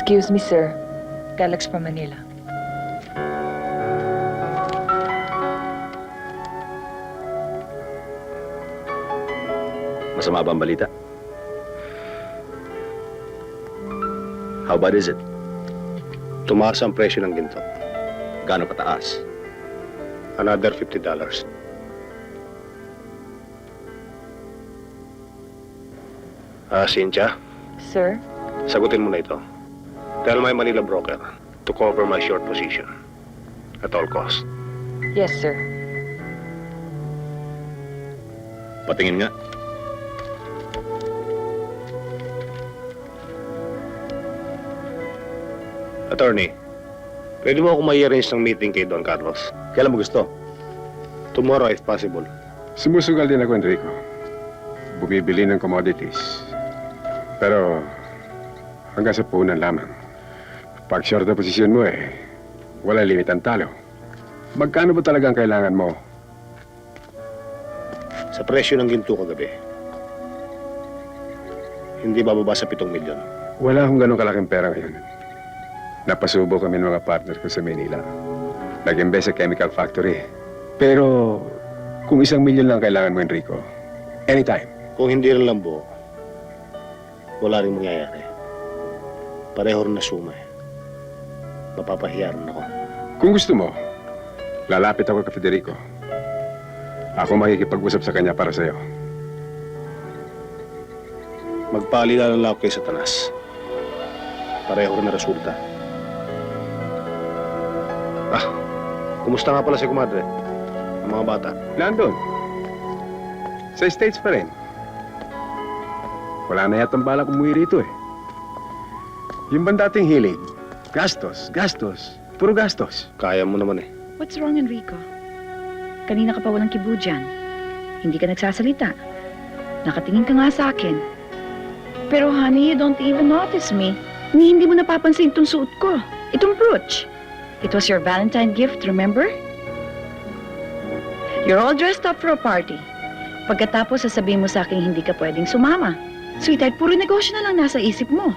Excuse me, sir. Telex from Manila. Masama ba ang balita? How bad is it? Tumaas ang presyo ng ginto. Gaano kataas? Another $50. Cynthia, Sir? sagutin mo na ito. Tell my Manila broker to cover my short position at all cost. Yes, sir. Patingin nga. Attorney, pwede mo ako may-arrange ng meeting kay Don Carlos? Kailan mo gusto? Tomorrow if possible. Sumusugal din ako, Enrico. Bumibili ng commodities. Pero hanggang sa puhunan lamang. Pag short na posisyon mo wala limit ang talo. Magkano ba talagang kailangan mo? Sa presyo ng ginto kagabi, hindi bababa sa 7 milyon. Wala akong ganong kalaking pera ngayon. Napasubo kami ng mga partner ko sa Manila. Nag-invest sa chemical factory. Pero kung 1 milyon lang kailangan mo, Enrico, anytime. Kung hindi rin lang buo, wala rin mangyayari. Pareho rin na suma Mapapahiya rin ako. Kung gusto mo, lalapit ako kay Federico. Ako makikipag-usap sa kanya para sa'yo. Magpaalala lang ako kay Satanas. Pareho rin na resulta. Kumusta nga pala si kumadre? Ang mga bata? Nandun. Sa States pa rin. Wala na yatang balak umuwi rito Yung bang dating hilig, gastos, puro gastos. Kaya mo naman What's wrong, Enrico? Kanina ka pa walang kibo dyan. Hindi ka nagsasalita. Nakatingin ka nga sa akin. Pero honey, you don't even notice me. Hindi mo napapansin itong suot ko. Itong brooch. It was your Valentine gift, remember? You're all dressed up for a party. Pagkatapos, sasabihin mo sa akin hindi ka pwedeng sumama. Sweetheart, puro negosyo na lang nasa isip mo.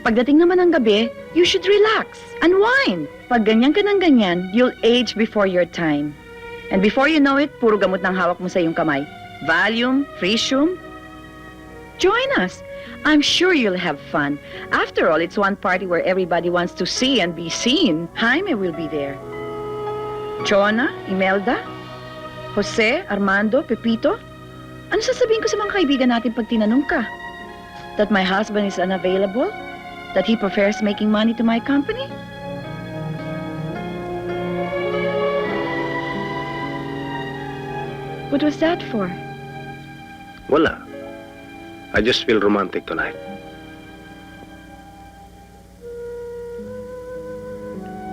Pagdating naman ng gabi, you should relax, unwind. Pag ganyan ka ng ganyan, you'll age before your time. And before you know it, puro gamot ng hawak mo sa iyong kamay. Valium, Frisium. Join us. I'm sure you'll have fun. After all, it's one party where everybody wants to see and be seen. Jaime will be there. Chona, Imelda, Jose, Armando, Pepito. Ano sasabihin ko sa mga kaibigan natin pag tinanong ka? That my husband is unavailable? That he prefers making money to my company? What was that for? Wala. I just feel romantic tonight.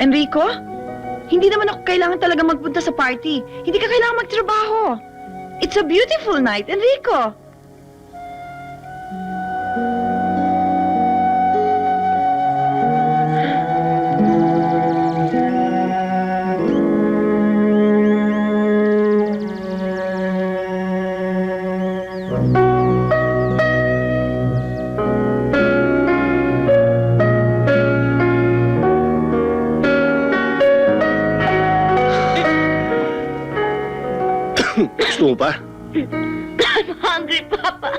Enrico? Hindi naman ako kailangan talaga magpunta sa party. Hindi ka kailangan magtrabaho. It's a beautiful night, Enrico. Gusto mo pa? I'm hungry, Papa.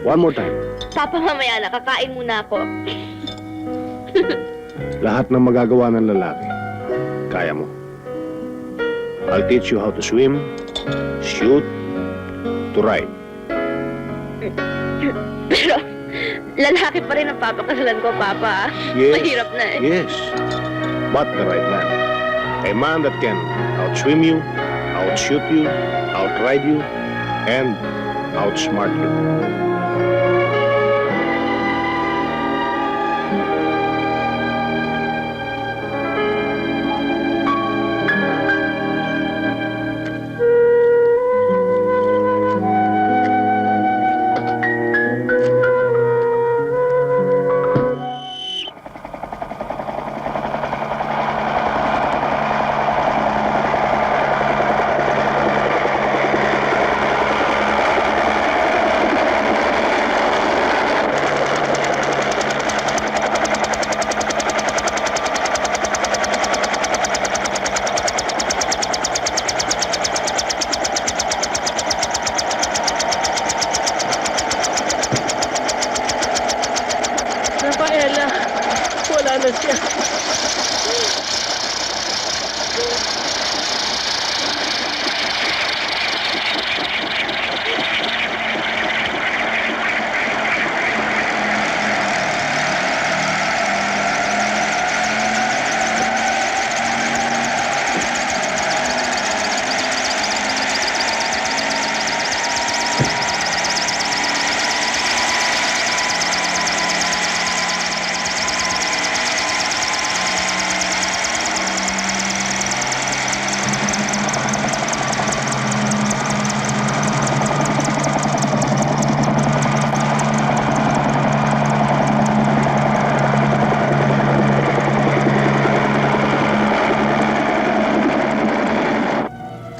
One more time. Papa, mamaya na. Kakain muna ako. Lahat ng magagawa ng lalaki, kaya mo. I'll teach you how to swim, shoot, to ride. Pero, lalaki pa rin ang papakasalan ko, Papa. Yes. Mahirap na Yes. But the right man. A man that can outswim you, outshoot you, outride you, and outsmart you. na siya.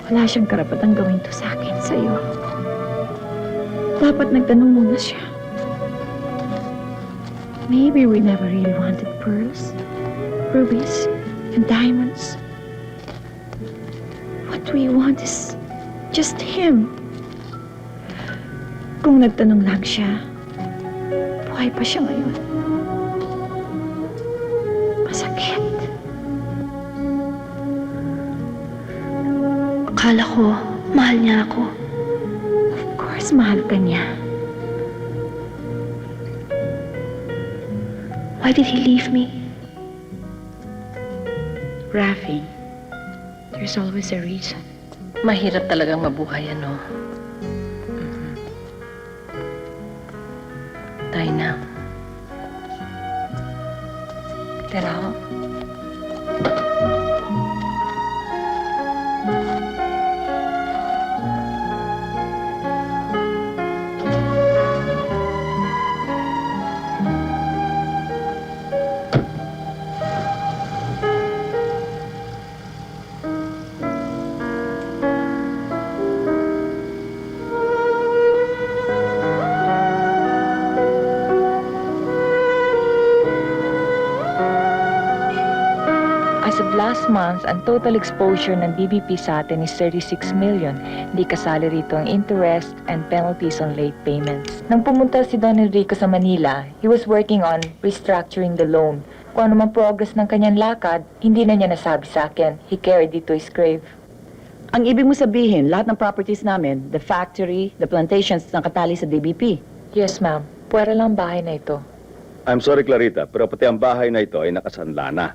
Wala siyang karapatang gawin to sa akin, sa'yo. Dapat nagtanong muna siya. Maybe we never really wanted pearls, rubies, and diamonds. What we want is just him. Kung nagtanong lang siya, buhay pa siya ngayon. Masakit. Akala ko, mahal niya ako. Of course, mahal ka niya. Why did he leave me? Rafi, there's always a reason. Mahirap talagang mabuhay, ano? Tayo na. Tara ho. As of last month, ang total exposure ng BBP sa atin is 36 million. Hindi kasali rito ang interest and penalties on late payments. Nang pumunta si Don Enrico sa Manila, he was working on restructuring the loan. Kung ano man progress ng kanyang lakad, hindi na niya nasabi sa akin. He carried it to his grave. Ang ibig mo sabihin, lahat ng properties namin, the factory, the plantations, nakatali sa DBP. Yes, ma'am. Puwera lang ang bahay na ito. I'm sorry, Clarita, pero pati ang bahay na ito ay nakasanla na.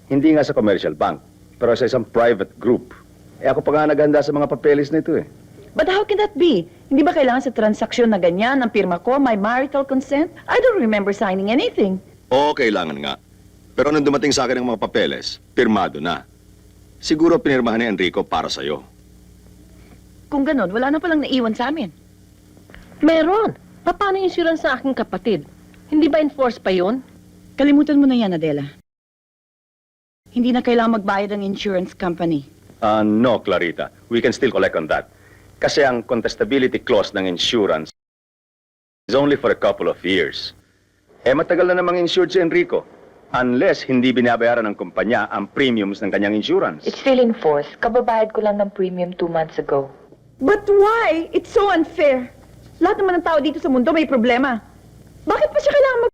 Hindi nga sa commercial bank, pero sa isang private group. Ako pa nga naghanda sa mga papeles na ito eh. But how can that be? Hindi ba kailangan sa transaksyon na ganyan, ang pirma ko, may marital consent? I don't remember signing anything. Oo, kailangan nga. Pero nung dumating sa akin ang mga papeles, pirmado na. Siguro pinirmahan ni Enrico para sa'yo. Kung ganon, wala na palang naiwan sa amin. Meron. Paano yung insurance sa aking kapatid? Hindi ba enforce pa yun? Kalimutan mo na yan, Adela. Hindi na kailangan magbayad ang insurance company. No, Clarita. We can still collect on that. Kasi ang contestability clause ng insurance is only for a couple of years. Matagal na namang insured si Enrico. Unless hindi binabayaran ng kumpanya ang premiums ng kanyang insurance. It's still in force. Kababayad ko lang ng premium 2 months ago. But why? It's so unfair. Lahat naman ng tao dito sa mundo may problema. Bakit pa siya kailangan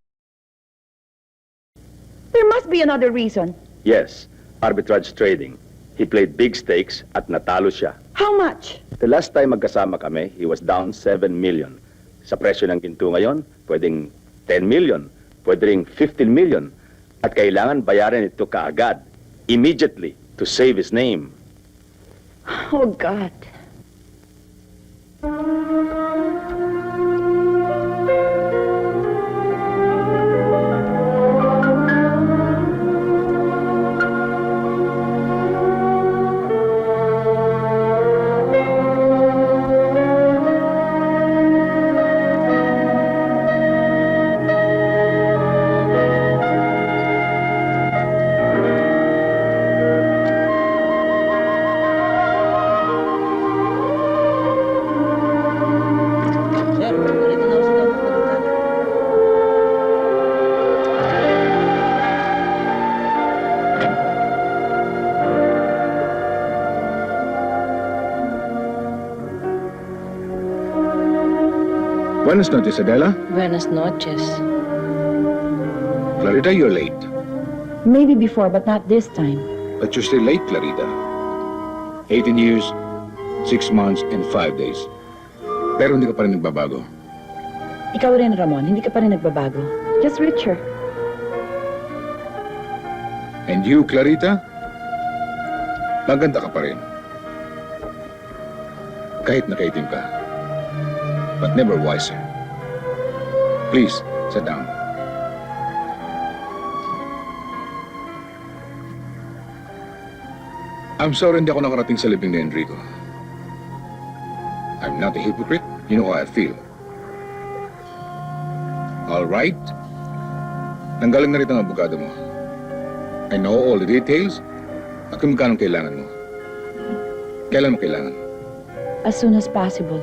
There must be another reason. Yes, arbitrage trading. He played big stakes at natalo siya. How much? The last time magkasama kami, he was down 7 million. Sa presyo ng ginto ngayon, pwedeng 10 million, pwedeng 15 million. At kailangan bayaran ito kaagad, immediately, to save his name. Oh, God. Buenas noches, Adela. Buenas noches. Clarita, you're late. Maybe before, but not this time. But you're still late, Clarita. 18 years, 6 months, and 5 days. Pero hindi ka pa rin nagbabago. Ikaw rin, Ramon. Hindi ka pa rin nagbabago. Just richer. And you, Clarita? Maganda ka pa rin. Kahit nakaitim ka. But never wiser. Please, sit down. I'm sorry hindi ako nakarating sa libing ni Enrico. I'm not a hypocrite. You know how I feel. All right. Nanggaling na rito ang abogado mo. I know all the details. At kung magkano kailangan mo. Kailan mo kailangan? As soon as possible.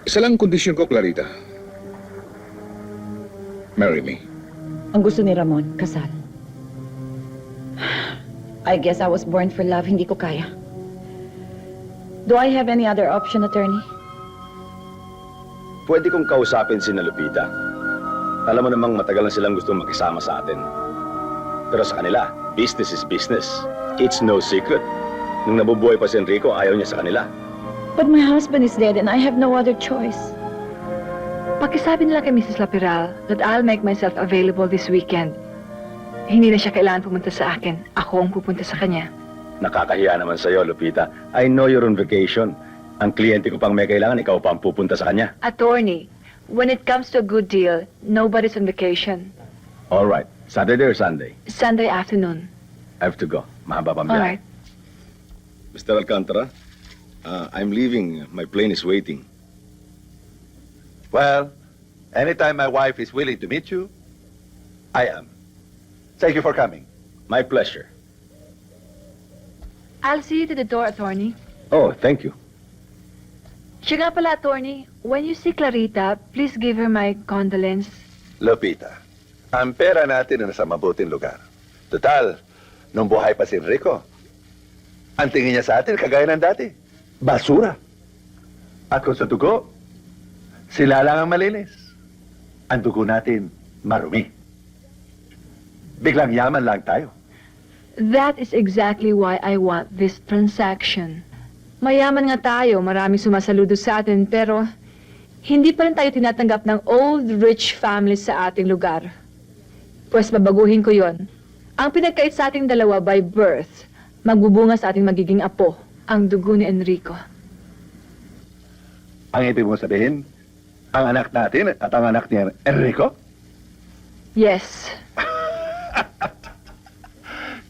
Isa lang kondisyon ko, Clarita. Marry me. Ang gusto ni Ramon, kasal. I guess I was born for love. Hindi ko kaya. Do I have any other option, attorney? Pwede kong kausapin si Lupita. Alam mo namang matagal na silang gustong makisama sa atin. Pero sa kanila, business is business. It's no secret. Nung nabubuhay pa si Enrico, ayaw niya sa kanila. But my husband is dead and I have no other choice. Pakisabi nila kay Mrs. Lapiral that I'll make myself available this weekend. Hindi na siya kailangan pumunta sa akin. Ako ang pupunta sa kanya. Nakakahiya naman sa'yo, Lupita. I know you're on vacation. Ang kliyente ko pang may kailangan, ikaw pa ang pupunta sa kanya. Attorney, when it comes to a good deal, nobody's on vacation. All right. Saturday or Sunday? Sunday afternoon. I have to go. Mahaba pang All biyahe. right. Mr. Alcantara, I'm leaving. My plane is waiting. Well, anytime my wife is willing to meet you, I am. Thank you for coming. My pleasure. I'll see you to the door, attorney. Oh, thank you. Siya nga pala, attorney. When you see Clarita, please give her my condolence. Lupita, ang pera natin na nasa mabuting lugar. Total, nung buhay pa si Enrico, ang tingin niya sa atin kagaya ng dati. Basura. At kung sa dugo, sila lang ang malinis. Ang dugo natin, marumi. Biglang yaman lang tayo. That is exactly why I want this transaction. Mayaman nga tayo, maraming sumasaludo sa atin, pero hindi pa rin tayo tinatanggap ng old rich families sa ating lugar. Pues babaguhin ko yon. Ang pinagkait sa ating dalawa by birth, magbubunga sa ating magiging apo, ang dugo ni Enrico. Ang ibig mo sabihin, ang anak natin at ang anak ni Enrico? Yes.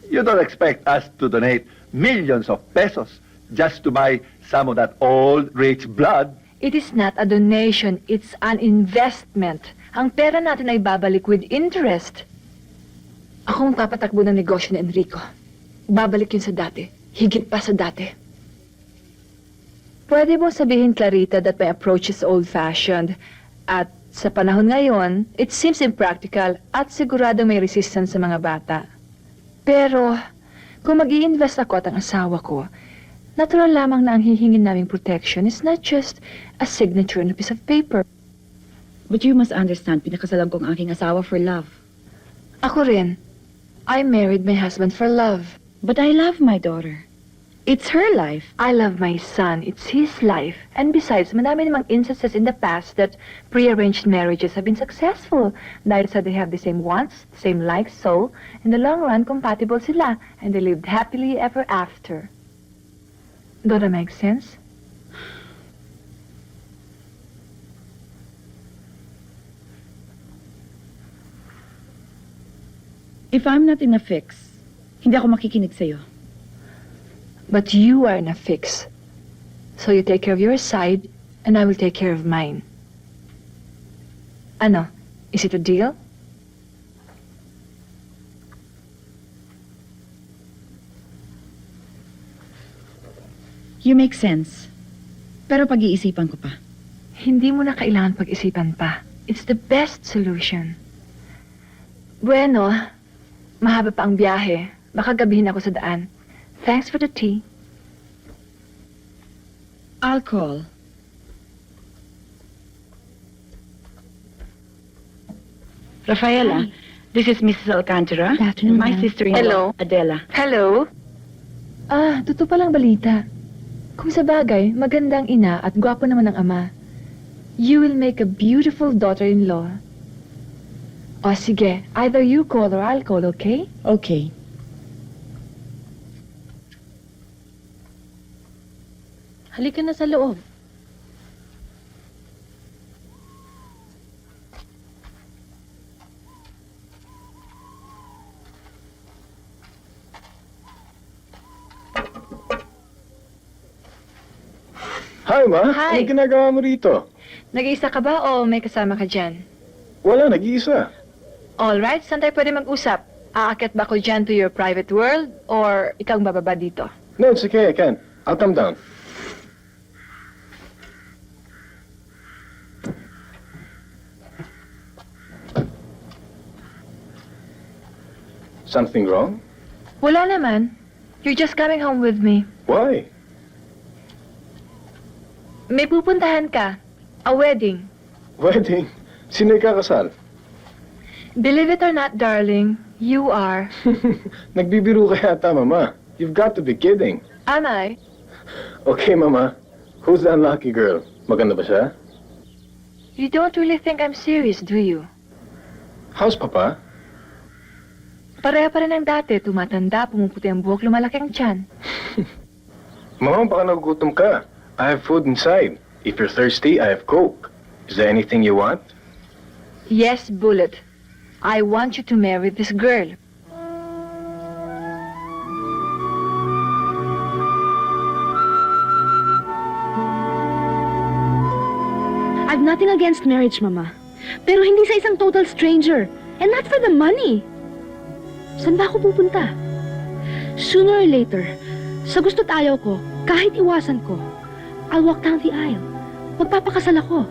You don't expect us to donate millions of pesos just to buy some of that old rich blood. It is not a donation, it's an investment. Ang pera natin ay babalik with interest. Ako ang papatakbo ng negosyo ni Enrico. Babalik yun sa dati. Higit pa sa dati. Pwede mo sabihin, Clarita, that my approach is old-fashioned. At sa panahon ngayon, it seems impractical at sigurado may resistance sa mga bata. Pero, kung mag-i-invest ako at ang asawa ko, natural lamang na ang hihingin naming protection is not just a signature on a piece of paper. But you must understand, pinakasalan ko ang aking asawa for love. Ako rin. I married my husband for love. But I love my daughter. It's her life. I love my son. It's his life. And besides, madami namang instances in the past that prearranged marriages have been successful dahil sa they have the same wants, the same likes, so in the long run, compatible sila and they lived happily ever after. Don't that make sense? If I'm not in a fix, hindi ako makikinig sa'yo. But you are in a fix. So you take care of your side, and I will take care of mine. Ano? Is it a deal? You make sense. Pero pag-iisipan ko pa. Hindi mo na kailangan pag-isipan pa. It's the best solution. Bueno, mahaba pa ang biyahe. Baka gabihin ako sa daan. Thanks for the tea. I'll call. Rafaela, This is Mrs. Alcantara. Good afternoon, My ma'am. sister-in-law, Hello. Adela. Hello? Totoo palang balita. Kung sa bagay, magandang ina at gwapo naman ang ama. You will make a beautiful daughter-in-law. O sige, either you call or I'll call, okay? Okay. Halika na sa loob. Hi, Ma. Hi. Anong ginagawa mo rito? Nag-iisa ka ba o may kasama ka dyan? Wala, nag-iisa. Alright, saan tayo pwede mag-usap? Aakyat ba ako dyan to your private world or ikaw ang bababa dito? No, it's okay, I can. I'll come down. Something wrong? Wala naman. You're just coming home with me. Why? May pupuntahan ka. A wedding. Wedding? Sino ikakasal? Believe it or not, darling, you are. Nagbibiro ka yata, Mama. You've got to be kidding. Am I? Okay, Mama. Who's the unlucky girl? Maganda ba siya? You don't really think I'm serious, do you? How's Papa? Pareha pa rin ang dati. Tumatanda, pumuputi ang buhok, lumalaki ang tiyan. Mama, baka nagugutom ka. I have food inside. If you're thirsty, I have Coke. Is there anything you want? Yes, Bullet. I want you to marry this girl. I've nothing against marriage, Mama. Pero hindi sa isang total stranger. And not for the money. Saan ba ako pupunta? Sooner or later, sa gusto't ayaw ko, kahit iwasan ko, I'll walk down the aisle. Magpapakasal ako.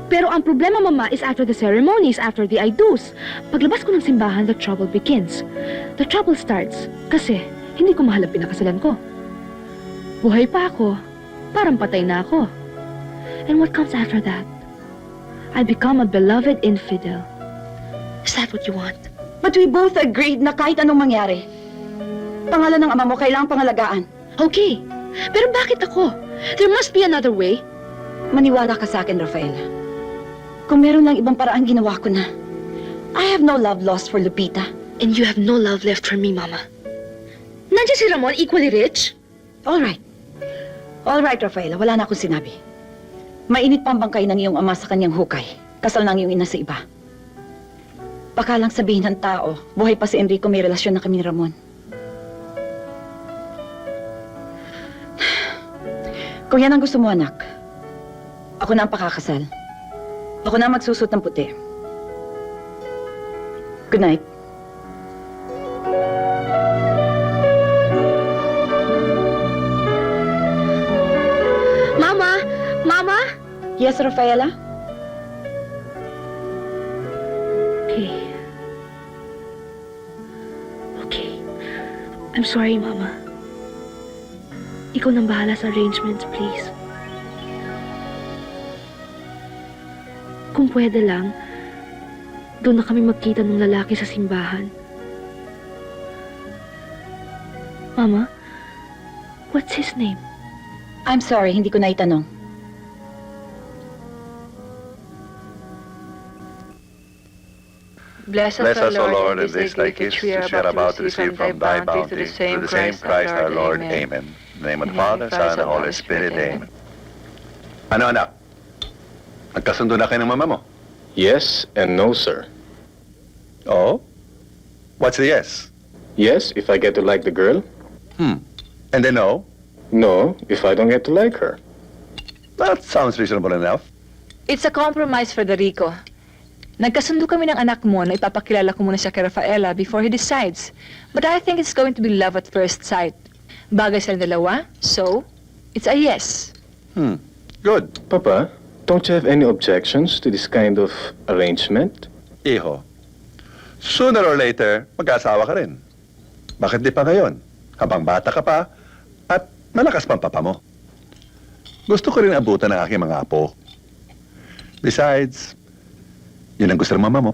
Pero ang problema, Mama, is after the ceremonies, after the I do's. Paglabas ko ng simbahan, the trouble begins. The trouble starts kasi hindi ko mahal ang pinakasalan ko. Buhay pa ako, parang patay na ako. And what comes after that? I become a beloved infidel. Is that what you want? But we both agreed na kahit anong mangyari, pangalan ng ama mo kailangang pangalagaan. Okay, pero bakit ako? There must be another way. Maniwala ka sa akin, Rafael. Kung meron lang ibang paraan, ginawa ko na. I have no love lost for Lupita. And you have no love left for me, Mama. Nandiyan si Ramon, equally rich? All right. All right, Rafaela. Wala na akong sinabi. Mainit pa ang bangkay ng iyong ama sa kanyang hukay. Kasal ng iyong ina sa iba. Baka lang sabihin ng tao, buhay pa si Enrico, may relasyon na kami ni Ramon. Kung yan ang gusto mo, anak, ako na ang pakakasal. Ako na ang magsusot ng puti. Good night. Mama! Mama! Yes, Rafaela? Okay. Okay. I'm sorry, Mama. Ikaw nang bahala sa arrangements, please. Kung pwede lang, doon na kami magkita ng lalaki sa simbahan. Mama, what's his name? I'm sorry, hindi ko na itanong. Bless Bless us, O Lord, in this thy gifts which we are about to receive from thy bounty, through the same Christ our Lord. Amen. In the name of the Father, Son, and Holy Spirit. Amen. Ano anak? Nagkasundo na kayo ng mama mo? Yes and no, sir. Oo? What's the yes? Yes, if I get to like the girl. And then no? No, if I don't get to like her. That sounds reasonable enough. It's a compromise, Federico. Nagkasundo kami ng anak mo na ipapakilala ko muna siya kay Rafaela before he decides. But I think it's going to be love at first sight. Bagay silang dalawa, so it's a yes. Good. Papa, don't you have any objections to this kind of arrangement? Iho, sooner or later, mag-asawa ka rin. Bakit di pa ngayon? Habang bata ka pa, at malakas pang papa mo. Gusto ko rin abutan ng aking mga apo. Besides, yun ang gusto ng mama mo.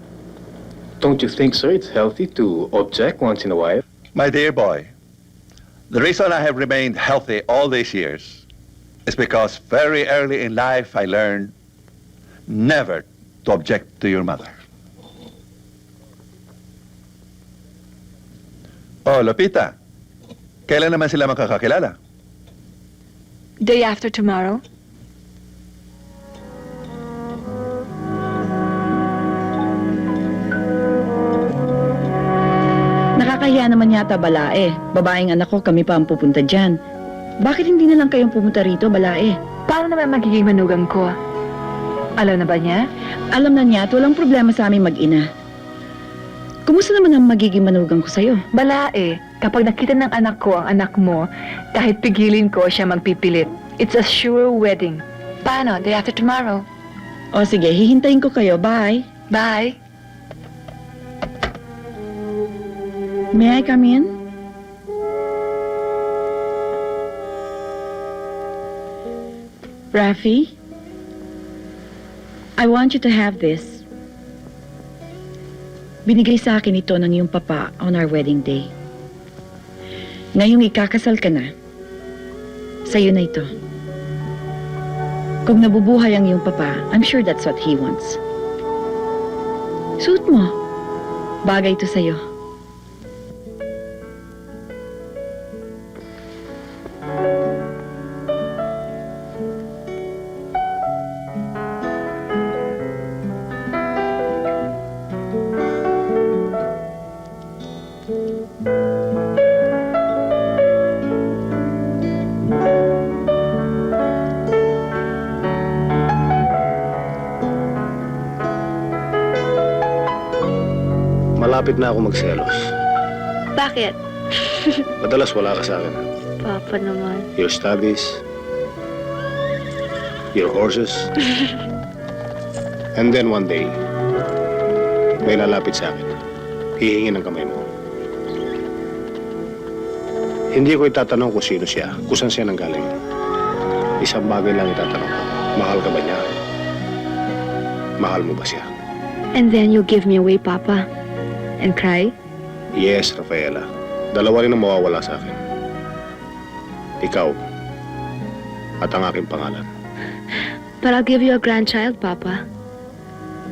Don't you think, sir, it's healthy to object once in a while? My dear boy, the reason I have remained healthy all these years is because very early in life I learned never to object to your mother. Oh, Lupita, kailan naman sila makakakilala? Day after tomorrow? Nakakahiya naman yata, Balae. Babaeng anak ko, kami pa ang pupunta dyan. Bakit hindi na lang kayong pumunta rito, Balae? Paano naman magiging manugang ko? Alam na ba niya? Alam na niya at walang problema sa aming mag-ina. Kumusta naman ang magiging manugang ko sa'yo? Balae, kapag nakita ng anak ko ang anak mo, kahit pigilin ko siya magpipilit. It's a sure wedding. Paano? Day after tomorrow. O sige, hihintayin ko kayo. Bye. Bye. May I come in? Rafi, I want you to have this. Binigay sa akin ito ng iyong papa on our wedding day. Ngayong ikakasal ka na, sa'yo na ito. Kung nabubuhay ang iyong papa, I'm sure that's what he wants. Suot mo. Bagay ito sa'yo. Malapit na ako magselos. Bakit? Madalas wala ka sa akin. Papa naman. Your studies, your horses, and then one day, may lalapit sa akin. Hihingi ng kamay mo. Hindi ko itatanong kung sino siya, kung saan siya nanggaling. Isang bagay lang itatanong ko. Mahal ka ba niya? Mahal mo ba siya? And then you give me away, Papa. And cry? Yes, Rafaela. Dalawa rin ang mawawala sa akin. Ikaw at ang aking pangalan. But I'll give you a grandchild, Papa.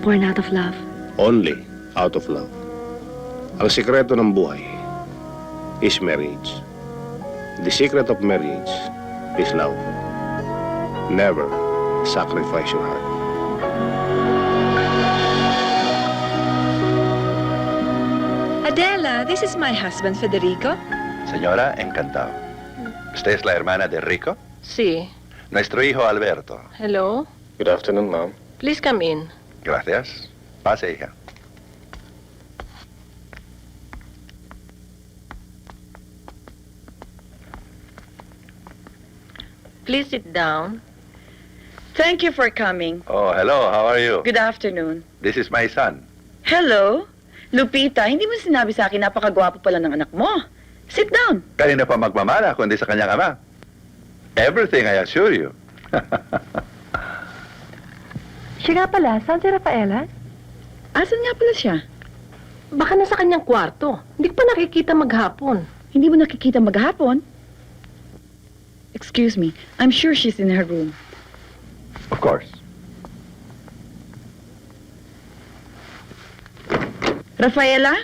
Born out of love. Only out of love. Ang sikreto ng buhay is marriage. The secret of marriage is love. Never sacrifice your heart. Adela, this is my husband, Federico. Señora, encantado. ¿Usted es la hermana de Rico? Sí. Nuestro hijo Alberto. Hello? Good afternoon, ma'am. Please come in. Gracias. Pase, hija. Please sit down. Thank you for coming. Oh, hello. How are you? Good afternoon. This is my son. Hello? Lupita, hindi mo sinabi sa akin napakagwapo pala ng anak mo. Sit down. Kanina pa magmamana kundi sa kanyang ama. Everything, I assure you. Siya nga pala, saan si Rafaela? Asan nga pala siya? Baka nasa kanyang kwarto. Hindi ko pa nakikita maghapon. Hindi mo nakikita maghapon? Excuse me, I'm sure she's in her room. Of course. Rafaela?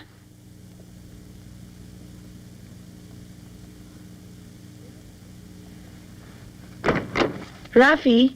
Rafi?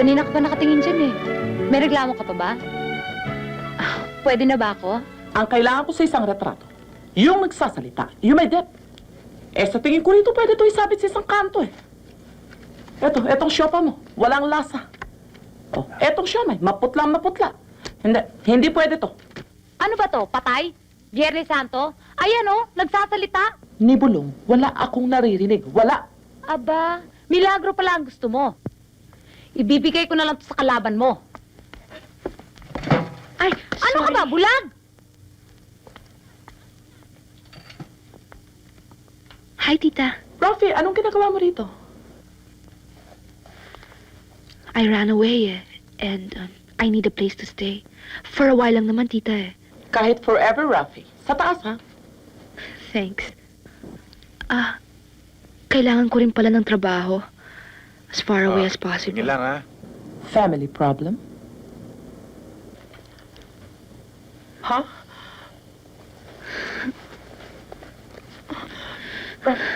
Kanina ka pa nakatingin dyan eh. May reklamo ka pa ba? Pwede na ba ako? Ang kailangan ko sa isang retrato, yung nagsasalita, yung may depth. Eh, sa tingin ko rito, pwede ito isabit sa isang kanto eh. Etong siopa mo, walang lasa. Oh, etong siomay, maputlang maputla. Hindi pwede to. Ano ba to? Patay? Jerry Santo? Ayan oh, nagsasalita. Ni Bulong, wala akong naririnig. Wala. Aba, milagro pala ang gusto mo. Ibibigay ko na lang to sa kalaban mo. Ay, ano ka ba? Bulag? Hi, Tita. Rafi, anong ginagawa mo rito? I ran away and I need a place to stay. For a while lang naman, Tita eh. Kahit forever, Rafi. Sa taas, ha? Thanks. Kailangan ko rin pala ng trabaho. As far away as possible. Sige lang, ha? Family problem? Ha?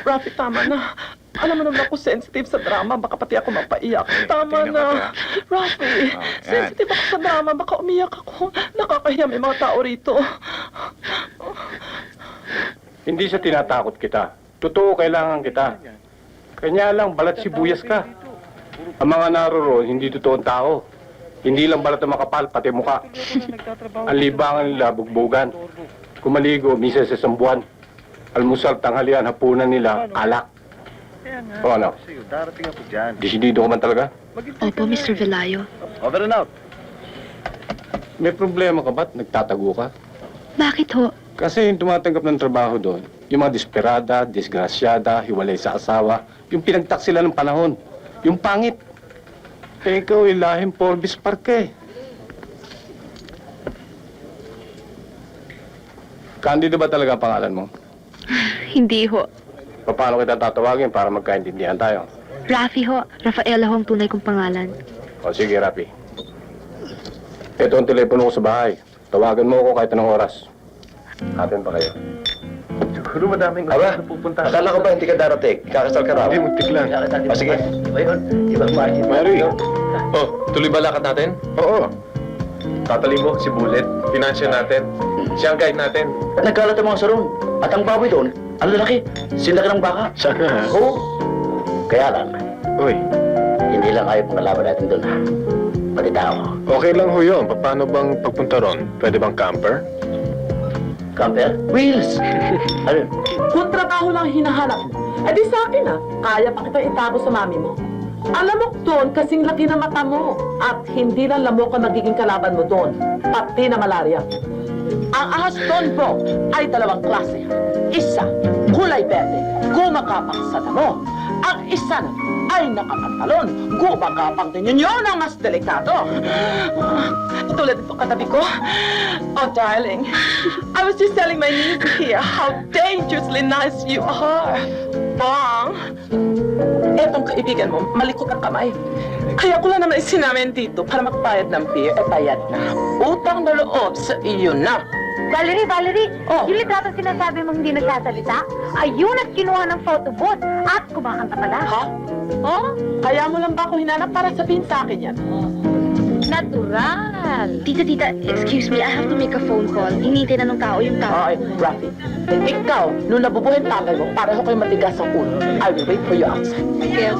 Rafi, tama na. Alam mo naman ako sensitive sa drama. Baka pati ako mapaiyak. Tama na. Rafi, sensitive ako sa drama. Baka umiyak ako. Nakakahiya, may mga tao rito. Hindi sa tinatakot kita. Totoo, kailangan kita. Kanya lang, balat sibuyas ka. Ang mga naroroon, hindi totoong tao. Hindi lang balat na makapal, pati muka. Ang libangan nila, bugbugan. Kumaligo, misa sa isang buwan. Almusal, tanghalian, hapunan nila, alak. O ano? Darating ako dyan. Desidido ka man talaga? Opo, Mr. Velayo. Over and out. May problema ka ba't nagtatago ka? Bakit ho? Kasi yung tumatanggap ng trabaho doon, yung mga desperada, disgrasyada, hiwalay sa asawa, yung pinagtak sila ng panahon, yung pangit. Eh, ikaw, ilahim Forbes Park eh. Candido ba talaga ang pangalan mo? Hindi ho. Paano kita tatawagin para magkaintindihan tayo? Rafi ho. Rafaela ho ang tunay kong pangalan. O sige, Rapi. Ito ang telepono ko sa bahay. Tawagan mo ako kahit anong oras. Atin pa kayo. Siguro madaming Aba, akala ko ba hindi ka darating? Kakasal ka raw? Hindi, muntik lang. O sige. Mary, Oh, tuloy ba lakad natin? oo. Tatali mo, si Bullet. Finansya natin. Siya ang guide natin. Nagkalat ang mga saron. At ang baboy doon, ang lalaki. Sinlaki ng baka. Sana. Oo. Kaya lang, Uy, hindi lang ayaw pang kalaban natin doon. Pati tao. okay lang ho yun. Paano bang pagpunta ron? Pwede bang camper? Camper? Wheels! Ano? Kung trabaho lang hinahanap mo, di sa akin kaya pa kita itago sa mami mo. Alam mo doon, kasing laki na mata mo. At hindi lang lamok ang magiging kalaban mo doon, pati na malaria. Ang ahas doon, bro, ay dalawang klase. Isa, kulay berde, gumakapang sa damo. Ang isa na ay nakapantalon, gumakapang din yun ang mas delikado. Tulad ito katabi ko. Oh, darling, I was just telling my niece here how dangerously nice you are. Bang! Etong kaibigan mo, malikot ang kamay. Kaya ko lang naman isinamin dito para magbayad ng beer. Bayad na. Utang na loob sa iyo na. Valerie, Oh. yung litrato sinasabi mong hindi nagsasalita, ayun at kinuha ng photo booth at kumakanta pala. Ha? Oh, Kaya mo lang ba ako hinanap para sabihin sa akin yan? natural. Tita, excuse me. I have to make a phone call. Hinihintay na ng tao yung tao. Okay, Rafi. Ikaw, nung nabubuhay ang tatay mo, pareho kayo matigas ang ulo. I will wait for you outside.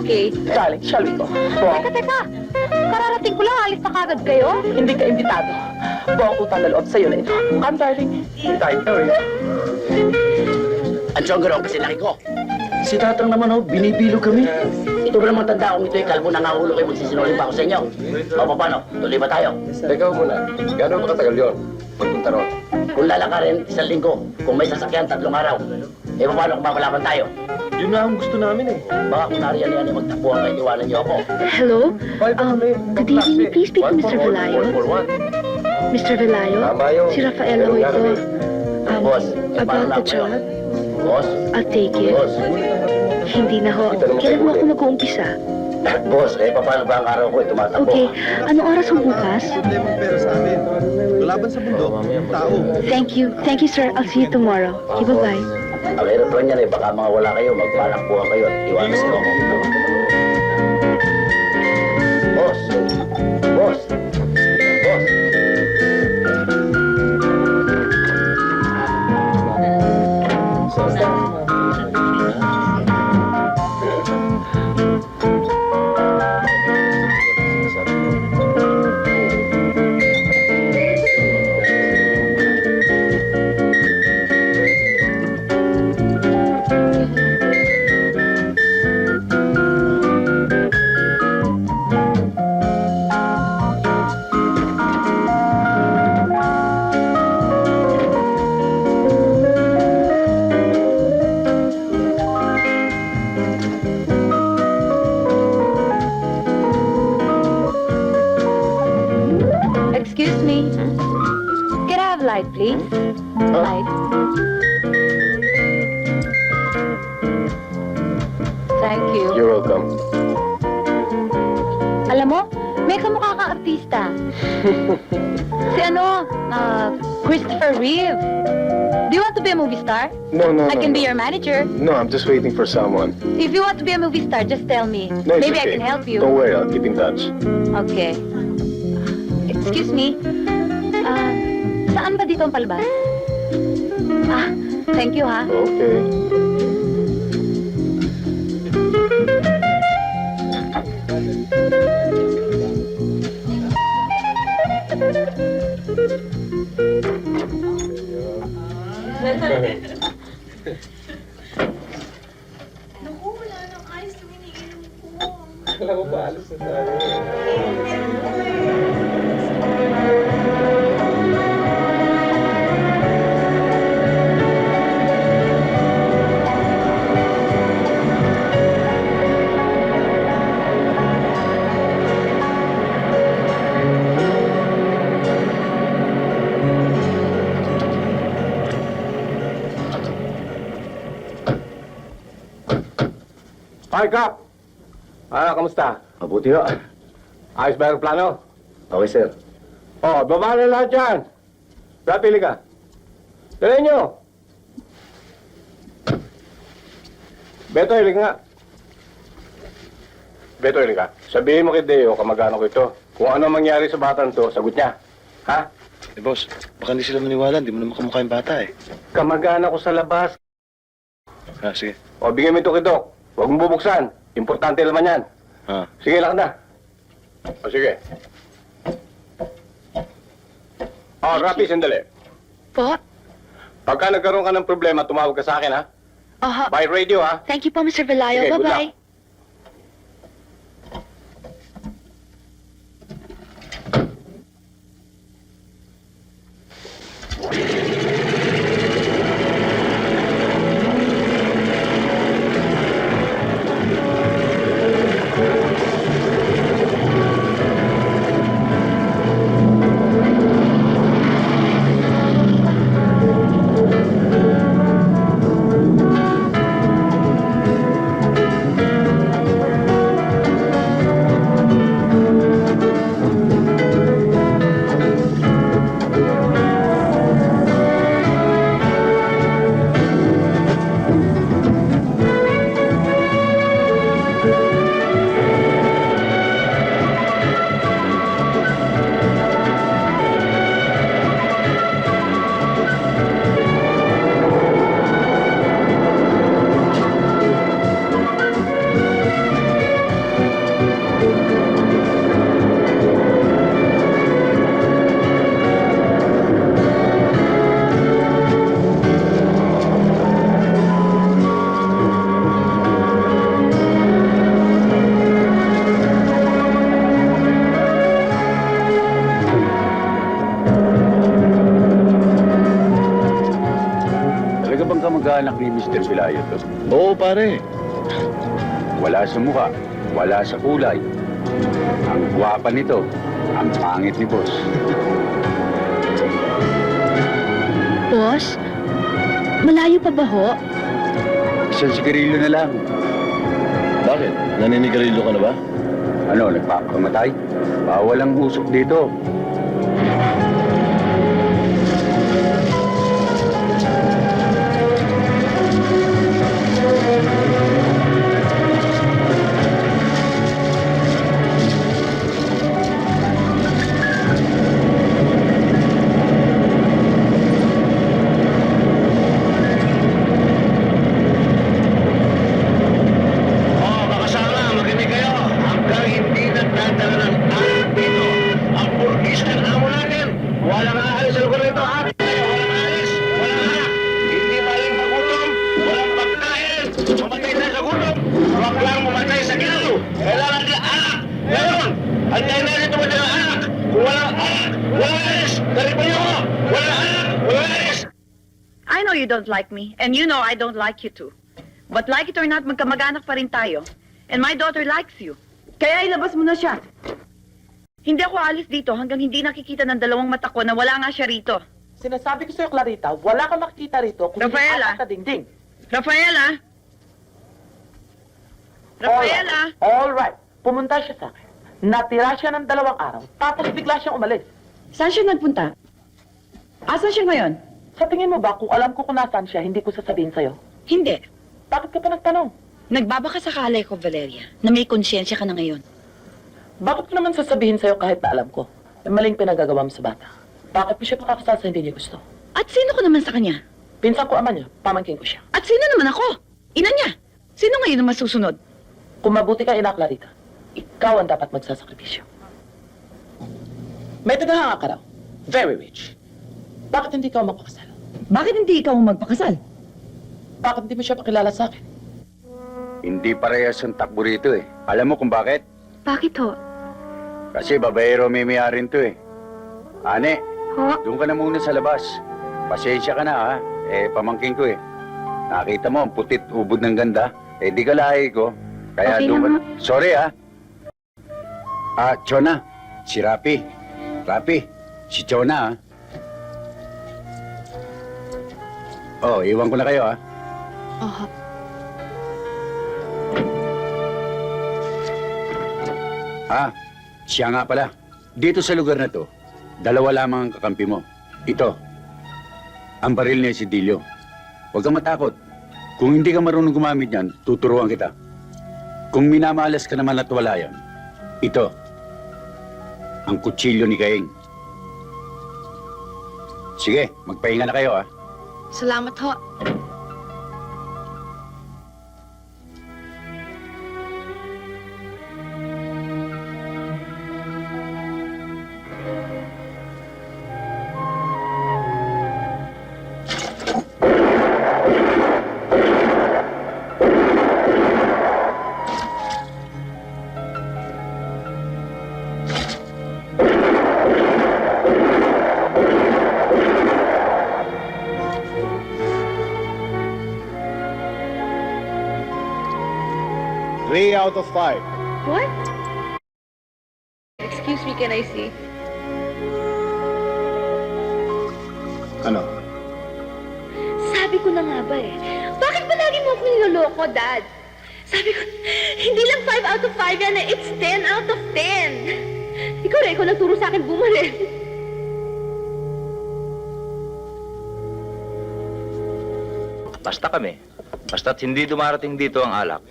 Okay. Darling, shall we go? Bong, Teka. Kararating ko lang, alis na kagad kayo. hindi ka imbitado. Bong, utang na loob sa'yo na ito. Come, darling. Ang siyong gano'n kasi laki ko. Si Tatang naman ho, binibilo kami. Ito ba namang tanda kung ito'y kalbo na nangulo kayo magsisinungaling pa ako sa inyo? O paano? Tuloy ba tayo? Teka muna. Gano'n ba katagal yun? Pagpunta ron? Kung lalakarin, 1 linggo. Kung may sasakyan, 3 araw. Eh paano kung mapalaban tayo? Yun na ang gusto namin eh. Baka kung nariyan yan, magtakbuhan kayo, iwanan niyo ako. Hello? Good evening. Please speak to Mr. Velayo. Mr. Velayo? Tama yun. Si Rafaela ho ito. Boss, About the job, Boss, I'll take it. boss. Hindi na ho. Kailan mo ako mag-uumpisa? Boss, paano ba ang araw ko? Tumatakbo. Okay. Anong oras ho bukas? Problemang pera sa amin. Laban sa bundok, tao. Thank you, sir. I'll see you tomorrow. Okay, bye-bye. Ang hirap lang yan baka mawala kayo, magpalakbuhan kayo at iwanan niyo ako. Boss, Excuse me. Can I have light, please? Light. Thank you. You're welcome. Alam mo, may kamukha kang artista. Si Christopher Reeve. Do you want to be a movie star? No, I can be your manager. No, I'm just waiting for someone. If you want to be a movie star, just tell me. No, it's Maybe okay. I can help you. Don't worry, I'll keep in touch. Okay. Excuse me. Saan ba dito ang palabas? Thank you, ha? Okay. Hi, Kap! Kamusta? Mabuti ho. Ayos ba yung plano? Okay, sir. Oh, baba na lahat yan! Pili ka. Dali nyo! Beto, hiling nga. Beto, hiling ka. Sabihin mo kay Deo, kamag-anak ko ito. Kung ano mangyari sa batang to, sagot niya. Ha? Eh, boss, baka hindi sila maniwala. Hindi mo naman kamukha yung bata eh. Kamag-anak ko sa labas. Sige. O, bigyan mo ito kay Doc. Huwag mong bubuksan. Importante naman yan. Sige, lakad na. O, sige. O, Rapi, sandali. Po? Pagka nagkaroon ka ng problema, tumawag ka sa akin, ha? Aha. By radio, ha? Thank you po, Mr. Velayo. Sige, good Bye-bye. luck. Kamag-anak ni Mr. Velayo to? Oo, pare. Wala sa mukha, wala sa kulay. Ang gwapa nito, ang pangit ni boss. Boss? Malayo pa ba ho? Isang sigarilyo na lang. Bakit? Naninigarilyo ka na ba? Ano, nagpapakamatay? Bawal ang usok dito. I know you don't like me, and you know I don't like you too. But like it or not, magkamag-anak pa rin tayo. And my daughter likes you. Kaya ilabas mo na siya. Hindi ako alis dito hanggang hindi nakikita ng dalawang mata ko na wala nga siya rito. Sinasabi ko sa'yo, Clarita, wala kang makikita rito kung Rafaela! hindi apat na dingding. Rafaela! Rafaela! All right. Pumunta siya sa akin. Natira siya ng 2 araw, tapos bigla siyang umalis. Saan siya nagpunta? Asan siya ngayon? Sa tingin mo ba, kung alam ko kung nasaan siya, hindi ko sasabihin sa'yo? Hindi. Bakit ka pa nagtanong? Nagbabaka sa kalay ko, Valeria, na may konsyensya ka na ngayon. Bakit ko naman sasabihin sa'yo kahit na alam ko? May maling pinagagawa mo sa bata. Bakit mo siya pakakasal sa hindi niya gusto? At sino ko naman sa kanya? Pinsan ko ama niya, pamangkin ko siya. At sino naman ako? Ina niya. Sino ngayon ang masusunod? Kung mabuti ka, ina Clarita, ikaw ang dapat magsasakripisyo. May tagahanga ka raw. Very rich. Bakit hindi ka magpakasal? Bakit hindi ikaw ang magpakasal? Bakit hindi mo siya pakilala sa akin? Hindi parehas ang takbo rito eh. Alam mo kung bakit? Bakit ho? Kasi babayero may mayarin to eh. Ane, Ho? doon ka na muna sa labas. Pasensya ka na ha. Pamangkin ko eh. Nakita mo, ang putit, ubod ng ganda. Di ka lahi ko. Kaya Okay doon ka... lang, Sorry ha. Chona, si Rapi. Rapi, si Chona ha. Iwan ko na kayo ha. Oho. Siya nga pala. Dito sa lugar na to, 2 lamang ang kakampi mo. Ito, ang baril ni Isidilio. Huwag kang matakot. Kung hindi ka marunong gumamit yan, tuturuan kita. Kung minamalas ka naman at wala yan, ito, ang kutsilyo ni Cain. Sige, magpahinga na kayo ah. Salamat ho. Three out of 5. What? Excuse me, can I see? Ano? Sabi ko na nga ba eh. Bakit ba lagi mo akong niloloko, Dad? Sabi ko, hindi lang 5 out of 5 yan eh. It's 10 out of 10. Ikaw nagturo sa akin bumaril. Basta kami. Basta't hindi dumarating dito ang alak.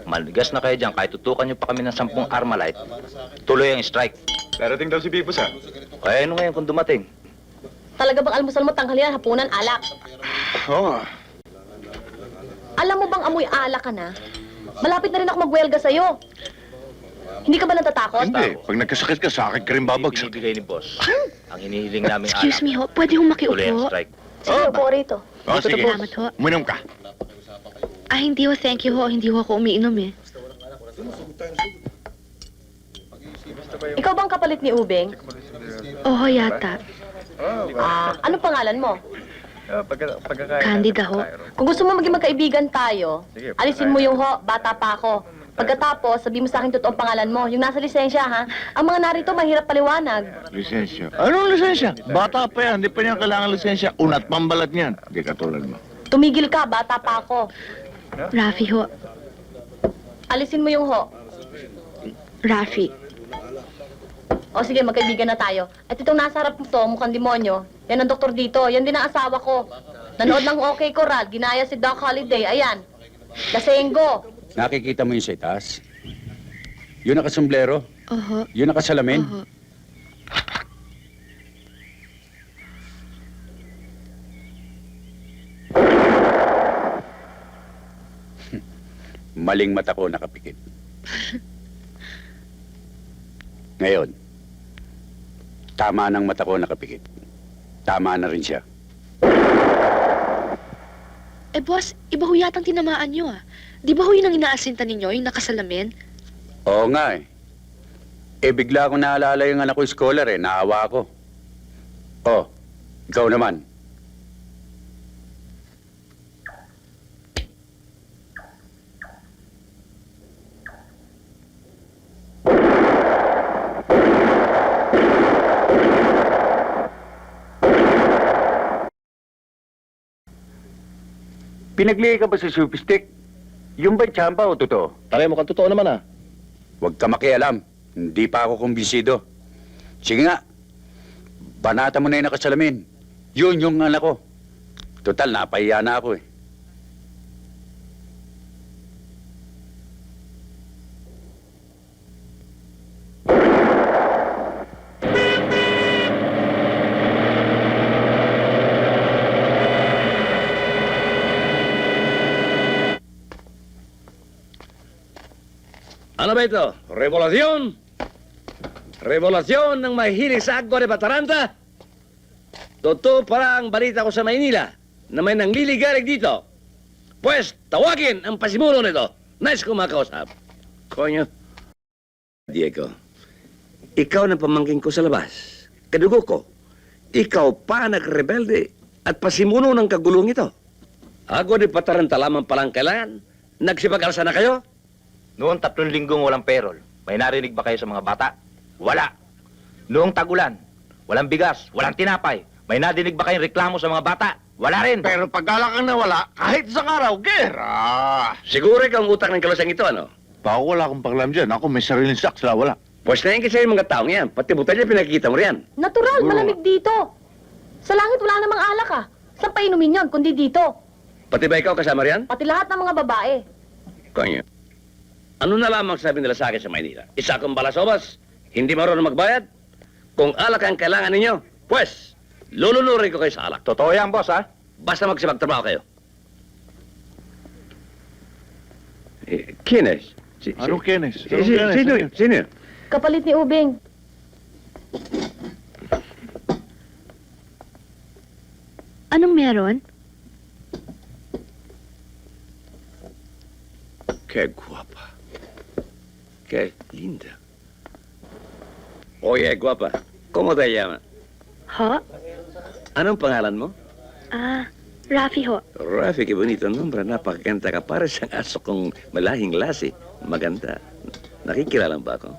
Maligas na kayo dyan, kahit tutukan nyo pa kami ng 10 Armalite, tuloy ang strike. Darating daw si Pipos, ha? Kaya ano ngayon kung dumating? Talaga bang almusal mo tanghalian, hapunan, alak? Oo. Alam mo bang amoy alak ka na? Malapit na rin ako magwelga sa'yo. Hindi ka ba natatakot? Hindi. Pag nagkasakit ka, sa akin ka rin babagsak. Binibigay ni boss. Ang hinihiling namin alak. Excuse me ho, pwede hong Tuloy ang makiupo? strike. Sige, upo rito. Sige. Salamat ho. Uminom ka. Hindi ho, thank you ho. Hindi ho ako umiinom eh. Ikaw bang kapalit ni Ubeng? Oho yata. Ano pangalan mo? Candida ho. Kung gusto mo maging magkaibigan tayo, alisin mo yung ho, bata pa ako. Pagkatapos, sabi mo sa akin totoong pangalan mo, yung nasa lisensya, ha? Ang mga narito, mahirap paliwanag. Lisensya. Anong lisensya? Bata pa yan. Hindi pa niya kailangan lisensya. Unat pambalat niyan. Hindi katulad mo. Tumigil ka, bata pa ako. Rafi ho. Alisin mo yung ho. Rafi. O sige, magkaibigan na tayo. At itong nasa harap mo to, mukhang demonyo. Yan ang doktor dito. Yan din ang asawa ko. Nanood ng OK Coral. Ginaya si Doc Holiday. Ayan. Lasenggo. Nakikita mo yung sa itaas? Yun nakasomblero? Oho. Yun nakasalamin? Oho. Maling mata ko nakapikit. Ngayon, tama ng mata ko nakapikit. Tama na rin siya. Boss, iba ho yatang tinamaan nyo ah. Di ba ho yun ang inaasinta ninyo, yung nakasalamin? Oo nga eh. Bigla akong naalala yung anak ko scholar eh. Naawa ako. Oh, ikaw naman. Pinagli ka ba sa supistik? Yung ba tsamba o totoo? Pare, mukhang totoo naman ah. Huwag ka makialam. Hindi pa ako kumbinsido. Sige nga. Banata mo na yung nakasalamin. Yun yung anak ko. Total, napahiya na ako eh. Ano ba ito? Revolasyon? Revolasyon ng mahilig sa agwa de Bataranta? Totoo pala ang balita ko sa Maynila na may nangliligalig dito. Pues, tawagin ang pasimulo nito. Nice kumakausap. Konyo. Diego, ikaw na pamangkin ko sa labas. Kadugo ko. Ikaw pa nagrebelde at pasimuno ng kagulong ito. Agwa de Bataranta lamang palang kailangan. Nagsipag-alsa na kayo? Noong 3 linggong walang perol, may narinig ba kayo sa mga bata? Wala. Noong tagulan, walang bigas, walang tinapay, may nadinig ba kayong reklamo sa mga bata? Wala rin. Pero pag alak ang nawala, kahit sa araw, gera! Siguro ikaw ang utak ng kalusang ito, ano? Bako wala akong paklam dyan. Ako may sariling saks, wala. Pues na yung kasi yung mga taong yan. Pati buta niya pinakikita mo riyan. Natural, malamig dito. Sa langit wala namang alak ah. Saan pa inumin yun, kundi dito? Pati ba ikaw kasama riyan? Pati lahat ng mga babae. Konyo. Ano na lamang sabi nila sa akin sa Maynila? Isa akong balasobas, hindi marunong magbayad. Kung alak ang kailangan ninyo, pues, lulunurin ko kayo sa alak. Totoo yan, boss, ha? Basta magsipagtrabaho kayo. Kines? Anong Kenneth? Sino yun? Sino yun? Kapalit ni Ubing. Anong meron? Qué guapa. Qué linda. Oye, guapa. ¿Cómo te llamas? Ho? Anong pangalan mo? Rafi ho. Rafi, qué bonito nombre. Napakaganda ka. Para siyang aso kong malahing lasi. Maganda. Nakikilala ba ako?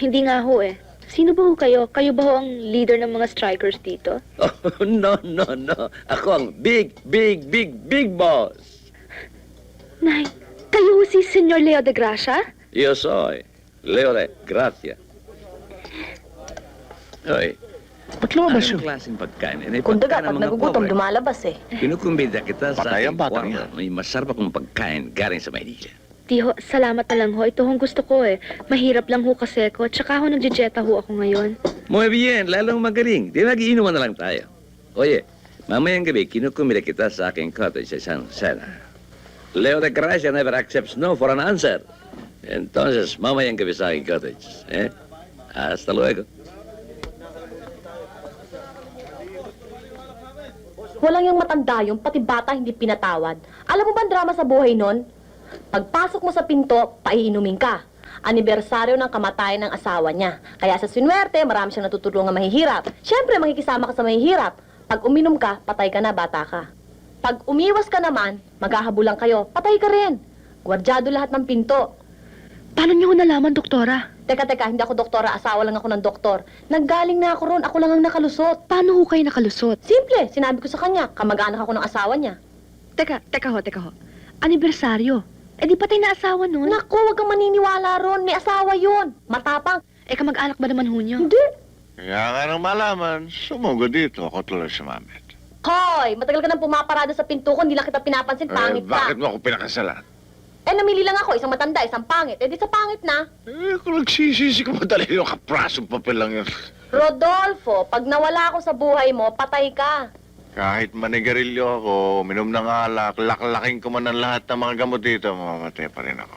Hindi nga ho eh. Sino ba ho kayo? Kayo ba ho ang leader ng mga strikers dito? Oh, no. Ako ang big boss. Nay, kayo ho si Senyor Leo de Gracia? Yo soy Leo de Gracia. Oy, Ba't lumabas anong klaseng pagkain? Kundaga, pag nagugutom, lumalabas eh. Kinukumbida kita sa Patay ang aking batang kwarto. yan. May masarap akong pagkain galing sa Maynila. Di ho, salamat na lang ho. Ito hong gusto ko eh. Mahirap lang ho kasi ko. Tsaka ho nagjejeta ho ako ngayon. Muy bien, lalong magaling. Di mag-iinuman na lang tayo. Oye, mamayang gabi, kinukumbida kita sa aking cottage sa San Jose. Leo de Gracia never accepts no for an answer. Entonces, mamayang gabi sa aking cottage. Hasta luego. Walang yung matanda yung pati bata hindi pinatawad. Alam mo ba ang drama sa buhay nun? Pagpasok mo sa pinto, paiinumin ka. Anibersaryo ng kamatayan ng asawa niya. Kaya sa sinwerte, marami siyang natutulungan mahihirap. Siyempre, makikisama ka sa mahihirap. Pag uminom ka, patay ka na, bata ka. Pag umiwas ka naman, maghahabulan kayo, patay ka rin. Gwardyado lahat ng pinto. Paano niyo ho nalaman, doktora? Teka, hindi ako doktora, asawa lang ako ng doktor. Naggaling na ako ron, ako lang ang nakalusot. Paano ho kayo nakalusot? Simple, sinabi ko sa kanya, kamag-anak ako ng asawa niya. Teka ho. Anibersaryo. Eh di patay na asawa nun. Naku, wag kang maniniwala ron, may asawa yun. Matapang. Eh kamag-anak ba naman ho niyo? Hindi. Kaya nga nang malaman, sumugod dito. Ako tuloy sumamit. Hoy, matagal ka nang pumaparada sa pinto ko, hindi lang kita pinapansin, pangit ka. Bakit mo ako pinakasalan? Namili lang ako, isang matanda, isang pangit. Di sa pangit na. Kung nagsisisi ka madali yung kaprasong papel lang yun. Rodolfo, pag nawala ako sa buhay mo, patay ka. Kahit manigarilyo ako, minom ng alak, laklaking ko man ang lahat ng mga gamot dito, mamamatay pa rin ako.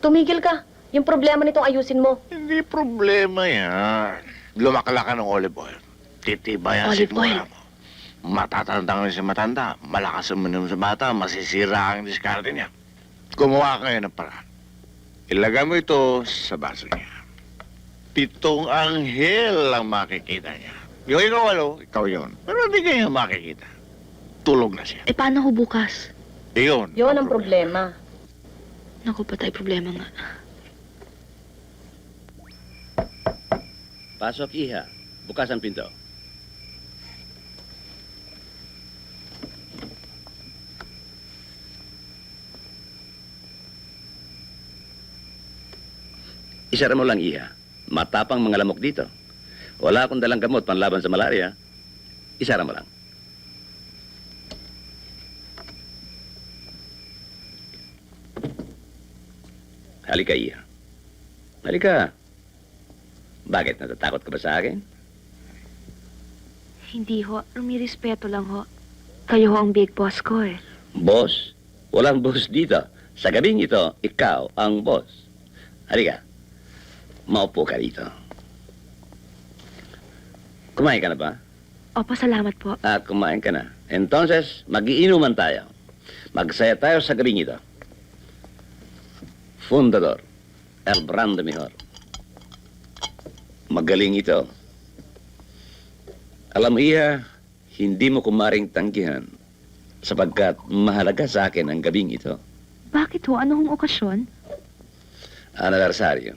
Tumigil ka. Yung problema nitong ayusin mo. Hindi problema yan. Lumakala ka ng olive oil. Titibay ang Olive sikmura mo. Matatanda ka si matanda. Malakas ang minom sa bata, masisira ang diskarte niya. Gumawa kayo ng paraan. Ilagay mo ito sa baso niya. 7 anghel ang makikita niya. Yung ikaw, ikaw yun. Pero hindi kayo makikita. Tulog na siya. Eh paano ho bukas? Yun. Yun ang problema. Naku, patay problema nga. Pasok, iha. Bukas ang pinto. Isara mo lang, Iha. Matapang mga lamok dito. Wala akong dalang gamot panlaban sa malaria. Isara mo lang. Halika, Iha. Halika. Bakit? Natatakot ka ba sa akin? Hindi ho. Rumirespeto lang ho. Kayo ho ang big boss ko eh. Boss? Walang boss dito. Sa gabing ito, ikaw ang boss. Halika. Maupo ka rito. Kumain ka na ba? Opo, salamat po. Kumain ka na. Entonces, magiinuman tayo. Magsaya tayo sa gabing ito. Fundador, El Brando Mejor. Magaling ito. Alam mo, Iha, hindi mo kumaring tanggihan sapagkat mahalaga sa akin ang gabing ito. Bakit ho? Ano hong okasyon? Anibersaryo.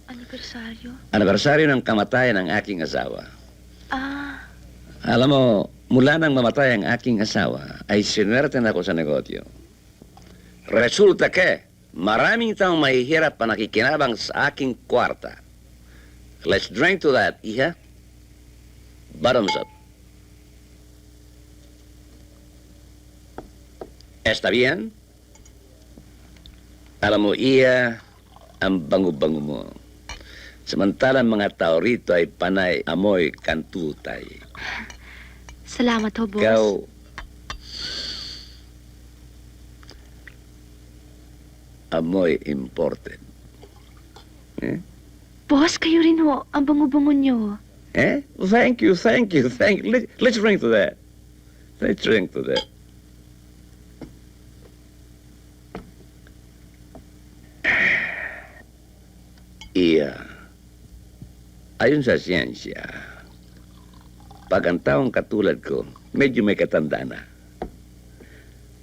Anibersaryo? Anibersaryo ng kamatayan ng aking asawa. Ah, Alam mo, mula nang mamatay ang aking asawa, ay sinerten ako sa negosyo. Resulta que, maraming taong mahihirap pa nakikinabang sa aking kwarta. Let's drink to that, Iha. Bottoms up. ¿Está bien? Alam mo, Iha, ang bango-bango mo. Samantalang mga tao rito ay panay amoy kantutay. salamat ho, boss. Ikaw, amoy imported. Eh? Boss, kayo rin ho. Ang bango-bango nyo. Eh? Thank you. Let's drink to that. Let's drink to that. Iya. Ayon sa siyensya, pag ang taong katulad ko, medyo may katanda na.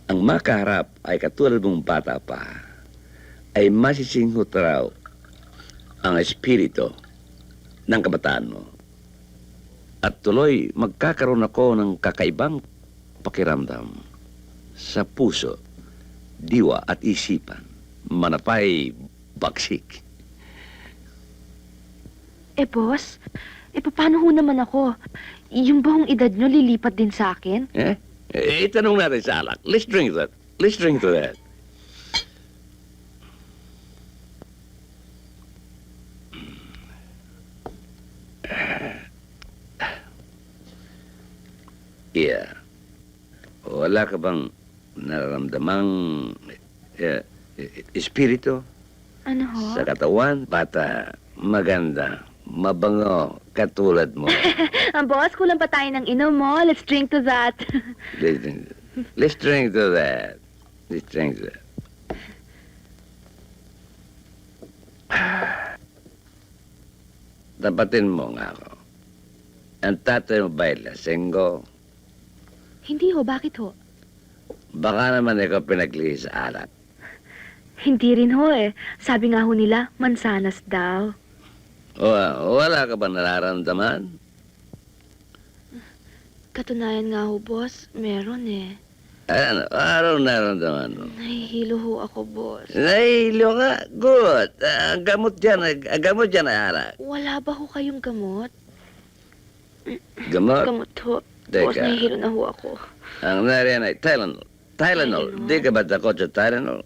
Ang makaharap ay katulad mong bata pa, ay masisinghot raw ang espiritu ng kabataan mo. At tuloy, magkakaroon ako ng kakaibang pakiramdam sa puso, diwa at isipan. Manapay baksik. Boss, paano ho naman ako? Yung bang edad nyo lilipat din sa akin? Itanong natin sa alak. Let's drink that. Let's drink to that. Yeah. Wala ka bang nararamdamang espiritu Ano ho? sa katawan? Bata, maganda, mabango, katulad mo. Ang boss, kulang pa tayo ng inom mo. Let's drink to that. Let's drink to that. Let's drink to that. Tapatin mo nga ako. Ang tatay mo ba'y lasenggo? Hindi ho, bakit ho? Baka naman ikaw pinaglihi sa alak. Hindi rin ho eh. Sabi nga ho nila, mansanas daw. Wala ka ba nararamdaman? Katunayan nga ho, boss. Meron eh. Anong nararamdaman mo? Nahihilo ho ako, boss. Nahihilo ka? Good. Ang gamot dyan ay alak. Wala ba ho kayong gamot? Gamot? Gamot ho. Boss, Teka. nahihilo na ho ako. Ang nariyan ay Tylenol. Tylenol. Di ka ba takot sa Tylenol?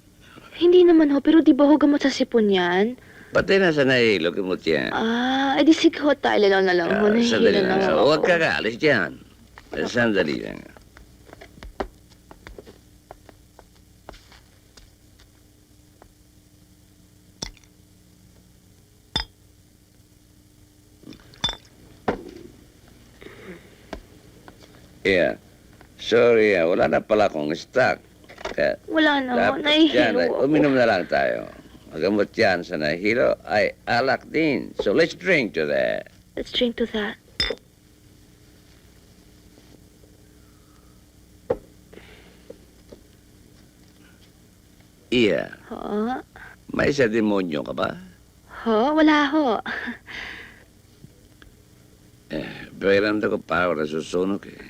Hindi naman ho, pero di ba ho gamot sa sipon yan? Pati na sa nahihilo, gamot yan. Edi sige ho, Tylenol na lang ho. Nahihilo Sandali na lang. ho ako. Huwag ka kaalis dyan. Sandali lang. Yeah. Sorry, wala na pala akong stock. Kaya, Wala na ho, dapat nahihilo yan, ako. uminom na lang tayo. Ang gamot yan sa nahihilo ay alak din. So let's drink to that. Let's drink to that. Iya, Ho? may sa demonyo ka ba? Ho? Wala ho. Pakiramdam ko parang nasusunog eh.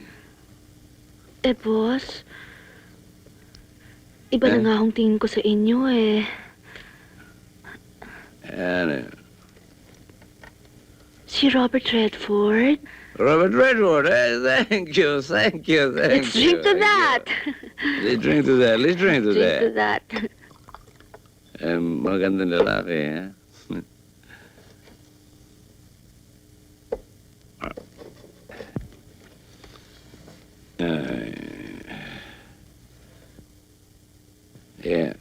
Boss. Iba na nga hong tingin ko sa inyo eh. Ano? Si Robert Redford. Robert Redford, thank you, thank you, thank Let's you. drink to that. Let's drink to that, let's drink to Drink to that. that. Magandang lalaki, ha? Yeah.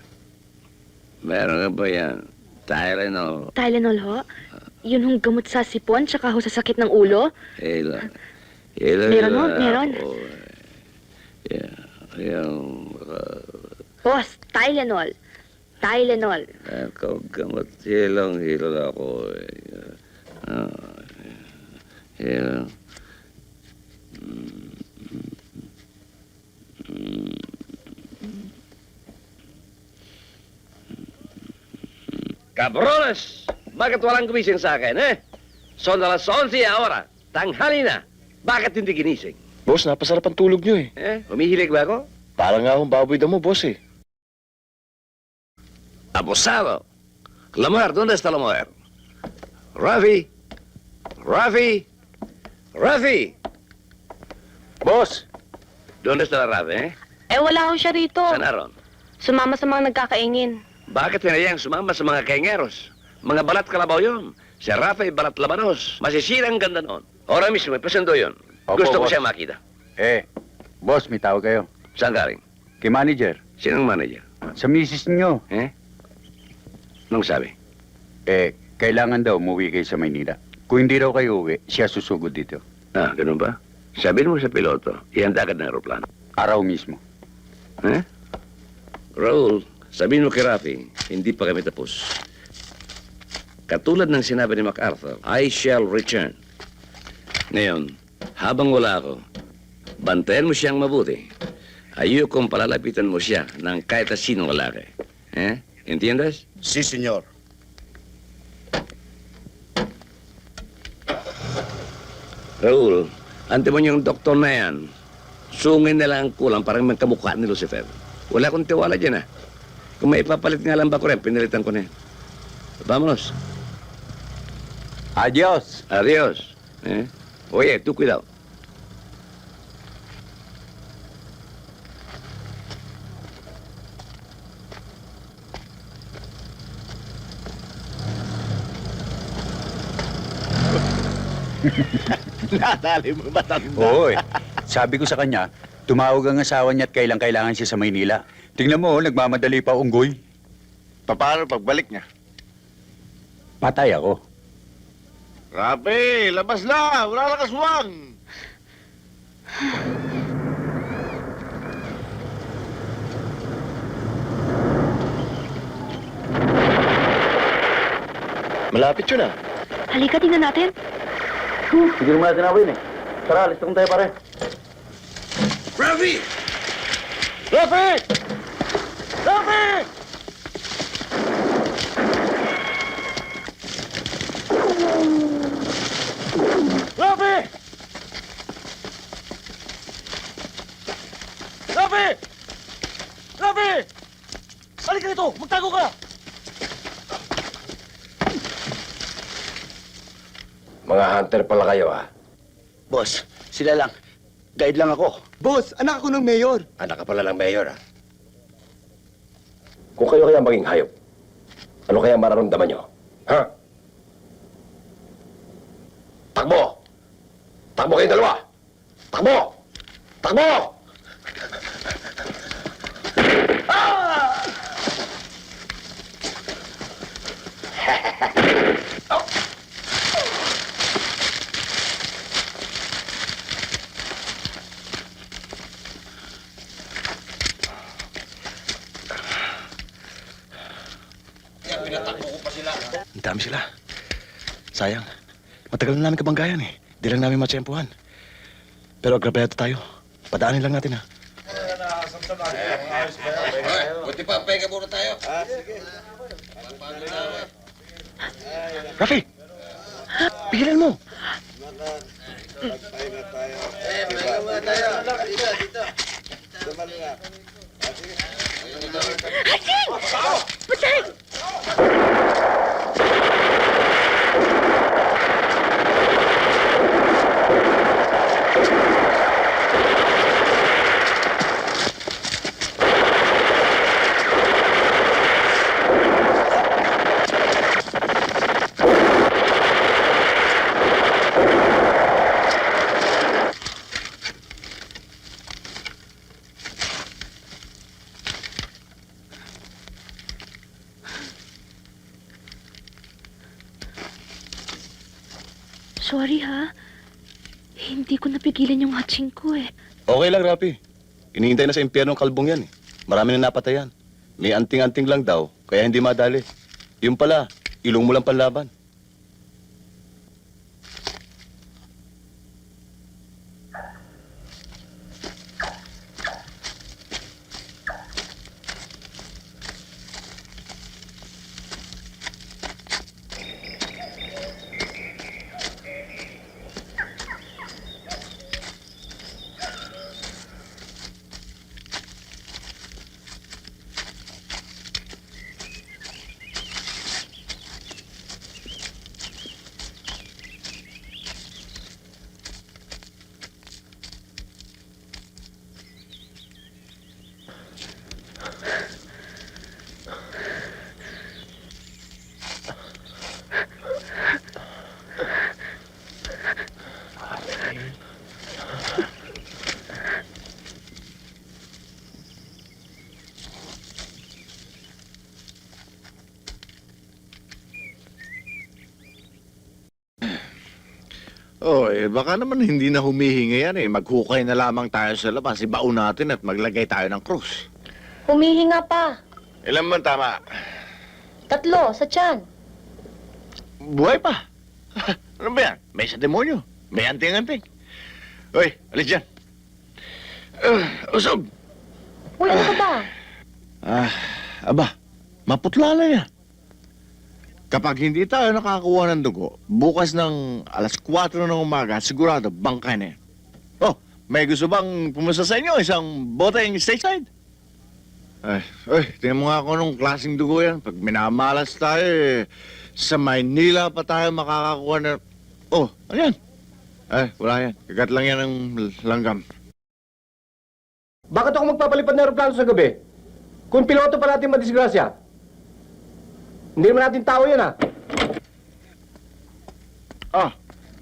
Meron ka ba yan? Tylenol. Tylenol ho? Yun hong gamot sa sipon, tsaka ho sa sakit ng ulo? Ilan? Meron ho, meron. Yeah. Yung... Boss, Tylenol. Tylenol. Gamot. Hilong ako. Hilong. Cabrones! Bakit walang gumising sa akin, eh? Son alas 11 ahora. Tanghali na. Bakit hindi ginising? Boss, napasarap ang tulog nyo eh. Humihilig ba ako? Parang nga akong baboy damo, boss eh. Abusado. La mujer, ¿dónde está la mujer? Rafi. Rafi. Rafi. Boss! ¿Dónde está la Rafi, eh? wala ho siya rito. Saan naroon? Sumama sa mga nagkakaingin. Bakit hinayang sumama sa mga kaingeros? Mga balat kalabaw yun. Si Rafi, balat labanos. Masisira ang ganda noon. Ora mismo, presento yun. Opo, Gusto ko boss. siya makita. Boss, may tawag kayo. Saan galing? Kay manager. Sinong manager? Sa misis niyo. Nung sabi? Kailangan daw umuwi kayo sa Maynila. Kung hindi raw kayo uwi, siya susugod dito. Ganun ba? Sabihin mo sa piloto, ihanda agad ng aeroplano. Araw mismo. Raul, sabihin mo kay Rafi, hindi pa kami tapos. Katulad ng sinabi ni MacArthur, I shall return. Ngayon, habang wala ako, bantayan mo siyang mabuti. Ayokong palalapitan mo siya ng kahit na sinong lalaki. Entiendes? Si, senyor. Raul, ante mo yung doktor na yan. Sungin na lang ang kulang, parang may kamukha ni Lucifer. Wala akong tiwala dyan, Kung may ipapalit nga lang ba ko rin, pinalitan ko na yan. Vámonos. Adios! Adios. Oye, tú cuidado. Nadali mo matanda. Oo Sabi ko sa kanya, tumawag ang asawa niya at kailangan siya sa Maynila. Tingnan mo, nagmamadali pa unggoy. Paano pagbalik niya? Patay ako. Rapi, labas na! Wala na kaswang! Malapit yun ah. Halika, tingnan natin. Sige naman natin awin Tara, alis na tayo pare. Rafi! Rafi! Rafi! Rafi! Rafi! Rafi! Halika dito! Magtago ka! Mga hunter pala kayo Boss, sila lang. Guide lang ako. Boss, anak ako ng mayor. Anak ka pala ng mayor, Kung kayo kaya maging hayop, ano kaya mararamdaman nyo? Ha? Takbo! Takbo kayong dalawa! Takbo! Takbo! Ang dami sila. Sayang. Matagal na namin kabanggayan Di lang namin matsyempuhan. Pero agrabyado tayo. Padaanin lang natin Buti pa, pega muna tayo. Sige. Rafi! Pigilan mo! Pega muna tayo. Dito. Hasing! Patay! Sorry ha. Hindi ko napigilan yung hatching ko eh. Okay lang, Rapi. Inihintay na sa impyerno ang kalbong yan eh. Marami na napatayan. May anting-anting lang daw, kaya hindi madali. Yung pala, ilong mo lang panlaban. Oh, baka naman hindi na humihinga yan eh. Maghukay na lamang tayo sa labas, ibaon natin at maglagay tayo ng krus. Humihinga pa. Ilan man tama? 3 sa tiyan. Buhay pa. Ano ba yan? May sa demonyo. May anting-anting. Hoy, alis dyan. Usog. Uy, ano ka ba? Aba, maputla na yan. Kapag hindi tayo nakakuha ng dugo, bukas ng alas 4 ng umaga, sigurado, bangkay na yan. Oh, may gusto bang pumusta sa inyo? Isang boteng stateside? Ay, tingnan mo nga ako nung klaseng dugo yan. Pag minamalas tayo, sa Maynila pa tayo makakakuha na... Oh, ano yan? Wala yan. Kagat lang yan ng langgam. Bakit ako magpapalipad ng aeroplano sa gabi? Kung piloto pa natin madisgrasya. Hindi naman natin tao yan,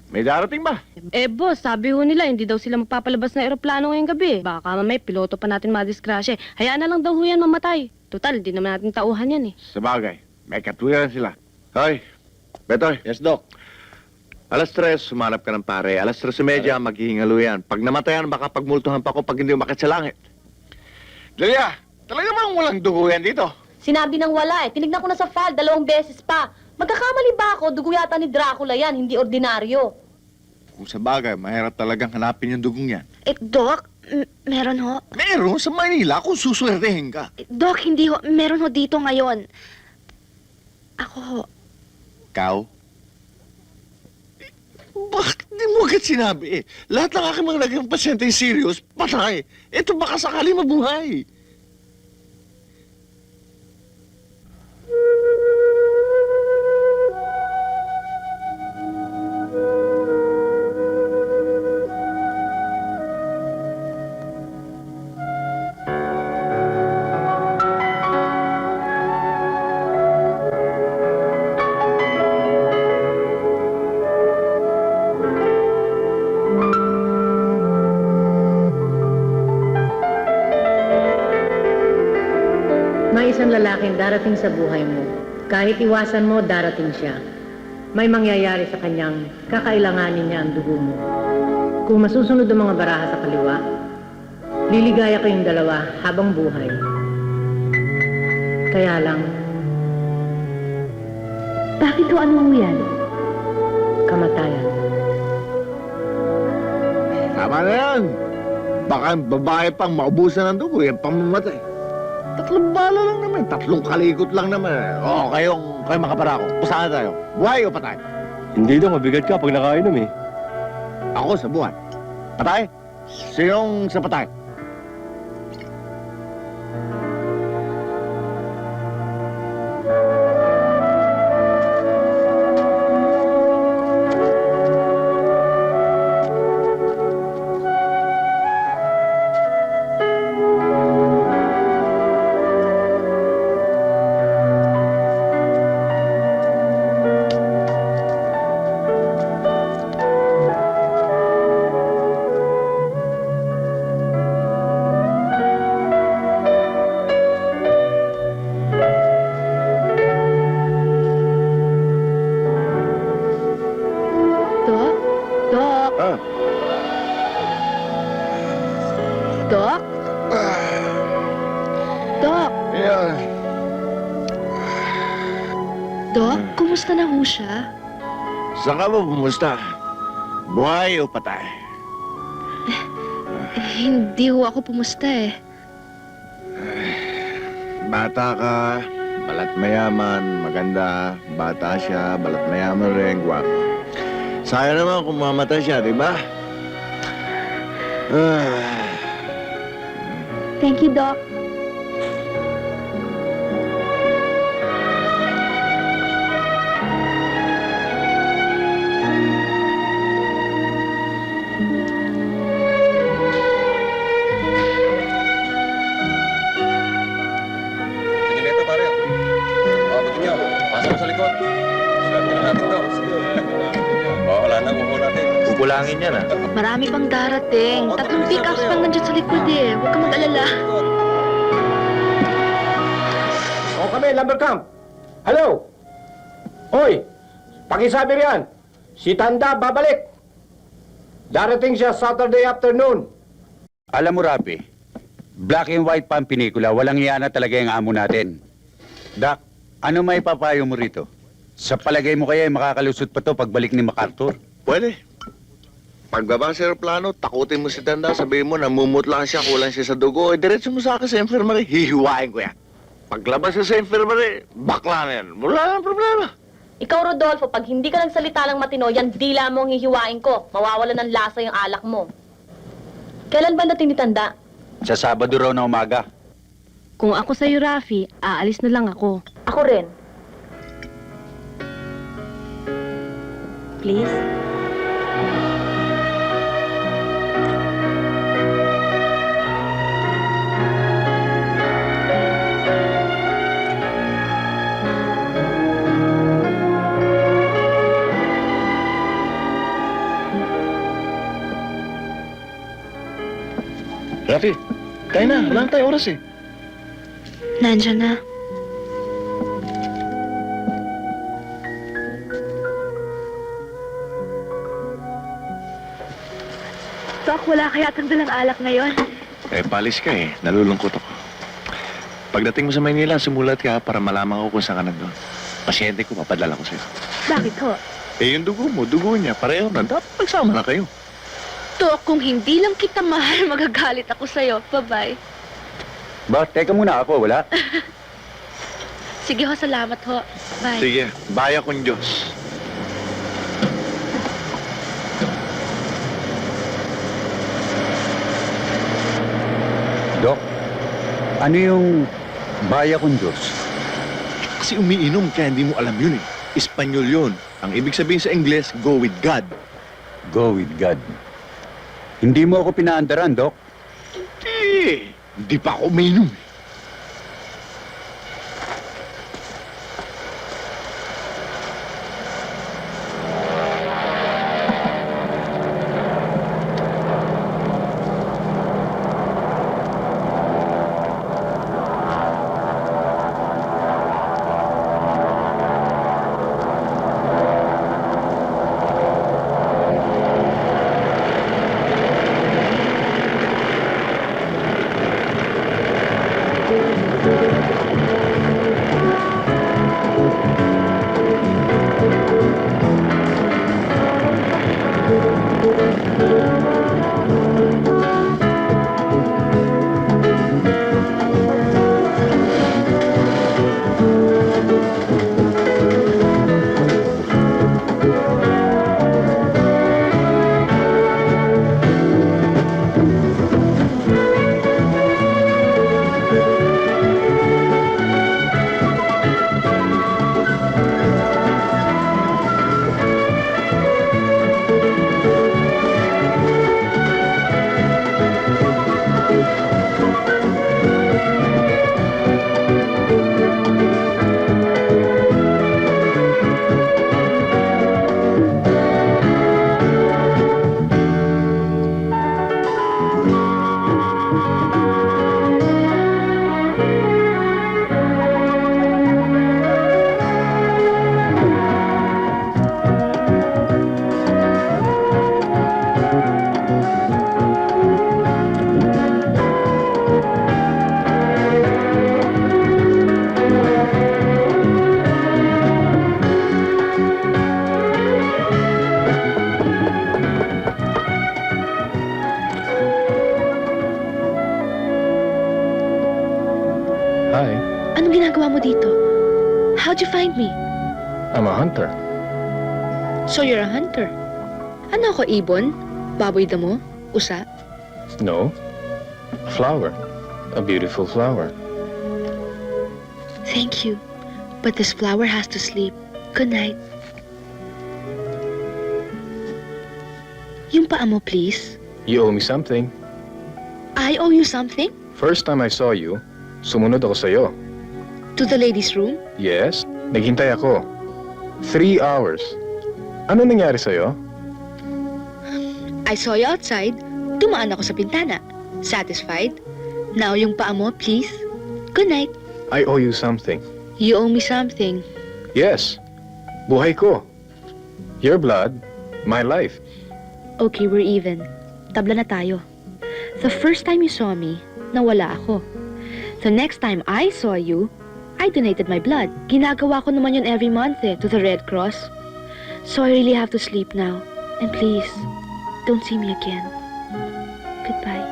May darating ba? Boss, sabi ho nila, hindi daw sila magpapalabas ng eroplano ngayong gabi. Baka mamay, piloto pa natin madisgrasya. Hayaan na lang daw ho yan mamatay. Total, di naman natin tauhan yan eh. Sabagay, may katwiran sila. Hoy, Betoy. Yes, Doc. Alas 3, sumanap ka ng pare. Alas 3:30, maghihingalo yan. Pag namatayan, baka pagmultuhan pa ako pag hindi umakit sa langit. Delia, talaga bang walang dugo yan dito? Sinabi ng wala eh. Tinignan ko na sa file 2 beses pa. Magkakamali ba ako? Dugo yata ni Dracula yan, hindi ordinaryo. Kung sa bagay, mahirap talagang hanapin yung dugong yan. Doc, meron ho. Meron sa Manila kung suswertehin ka. Doc, hindi ho. Meron ho dito ngayon. Ako ho. Ikaw? Bakit di mo agad sinabi eh? Lahat ng aking mga naging pasyente serious, patay. Ito baka sakali mabuhay. May isang lalaking darating sa buhay mo. Kahit iwasan mo, darating siya. May mangyayari sa kanyang kakailanganin niya ang dugo mo. Kung masusunod ang mga baraha sa kaliwa, liligaya kayong dalawa habang buhay. Kaya lang, Bakit ho ano yan? kamatayan. Tama na yan. Baka ang babae pang maubusan ng dugo, yan pang mamatay. 3 bala lang naman, 3 kalikot lang naman. Kayong mga barako, pusahan tayo. Buhay o patay? Hindi daw, mabigat ka pag nakainom eh. Ako sa buhay. Patay? Sinong sa patay? Doc? Doc? Yan. Doc, kumusta na ho siya? Saan ka ba pumusta? Buhay o patay? Hindi ho ako pumusta eh. Bata ka, balat mayaman, maganda. Bata siya, balat mayaman rin, gwapo. Sayang naman kung mamatay siya, di ba? Thank you, Doc. Ito pare. Buti niyo. Pasok sa likod. Swerte na natin to. Wala na, kukuha natin. Kukulangin yan, Marami pang darating. 3 pick-ups pang nandiyan sa likod eh. Huwag ka mag-alala. O kami, lumber camp. Hello? Hoy, pakisabi riyan. Si Tanda babalik. Darating siya Saturday afternoon. Alam mo, Rapi, black and white pa ang pinikula. Walang iyana talaga yung amo natin. Dak, ano may papayo mo rito? Sa palagay mo kaya makakalusot pa to pagbalik ni MacArthur? Pwede. Pagbaba sa aeroplano, takutin mo si Tanda, sabihin mo, namumutla siya, kulang siya sa dugo, diretso mo sa akin sa infirmary, hihiwain ko yan. Paglabas siya sa infirmary, bakla na yan. Wala nang problema. Ikaw, Rodolfo, pag hindi ka nagsalita ng matino, yan dila mo ang hihiwain ko. Mawawala ng lasa yung alak mo. Kailan ba dating ni Tanda? Sa Sabado raw na umaga. Kung ako sa'yo, Rafi, aalis na lang ako. Ako rin. Please? Rafi, tayo na. Wala na tayo oras eh. Nandyan na. Doc, wala kaya tang dalang alak ngayon? Eh, palis ka eh. Nalulungkot ako. Pagdating mo sa Maynila, sumulat ka para malaman ko kung saan ka nandun. Pasyente ko, papadala ko sa'yo. Bakit ho? Eh, yung dugo mo, dugo niya, pareho na. Dapat magsama na kayo. Doc, kung hindi lang kita mahal, magagalit ako sa'yo. Bye-bye. Ba, teka muna ako, wala? Sige ho, salamat ho. Bye. Sige, baya kong Diyos. Dok, ano yung baya kong Diyos? Kasi umiinom kaya hindi mo alam yun eh. Espanyol yun. Ang ibig sabihin sa Ingles, go with God. Go with God. Hindi mo ako pinaandaran, Dok. Hindi. Hindi pa ako umiinom eh. dito? How'd you find me? I'm a hunter. So you're a hunter. Ano ako, ibon? Baboy damo? Usa? No. A flower. A beautiful flower. Thank you. But this flower has to sleep. Good night. Yung paa mo, please. You owe me something. I owe you something? First time I saw you, sumunod ako sa'yo. To the ladies' room? Yes, naghintay ako. 3 hours. Ano nangyari sa'yo? I saw you outside. Tumaan ako sa pintana. Satisfied? Now yung paa mo, please. Good night. I owe you something. You owe me something. Yes. Buhay ko. Your blood, my life. Okay, we're even. Tabla na tayo. The first time you saw me, nawala ako. The next time I saw you, I donated my blood. Ginagawa ko naman yun every month to the Red Cross. So I really have to sleep now. And please, don't see me again. Goodbye.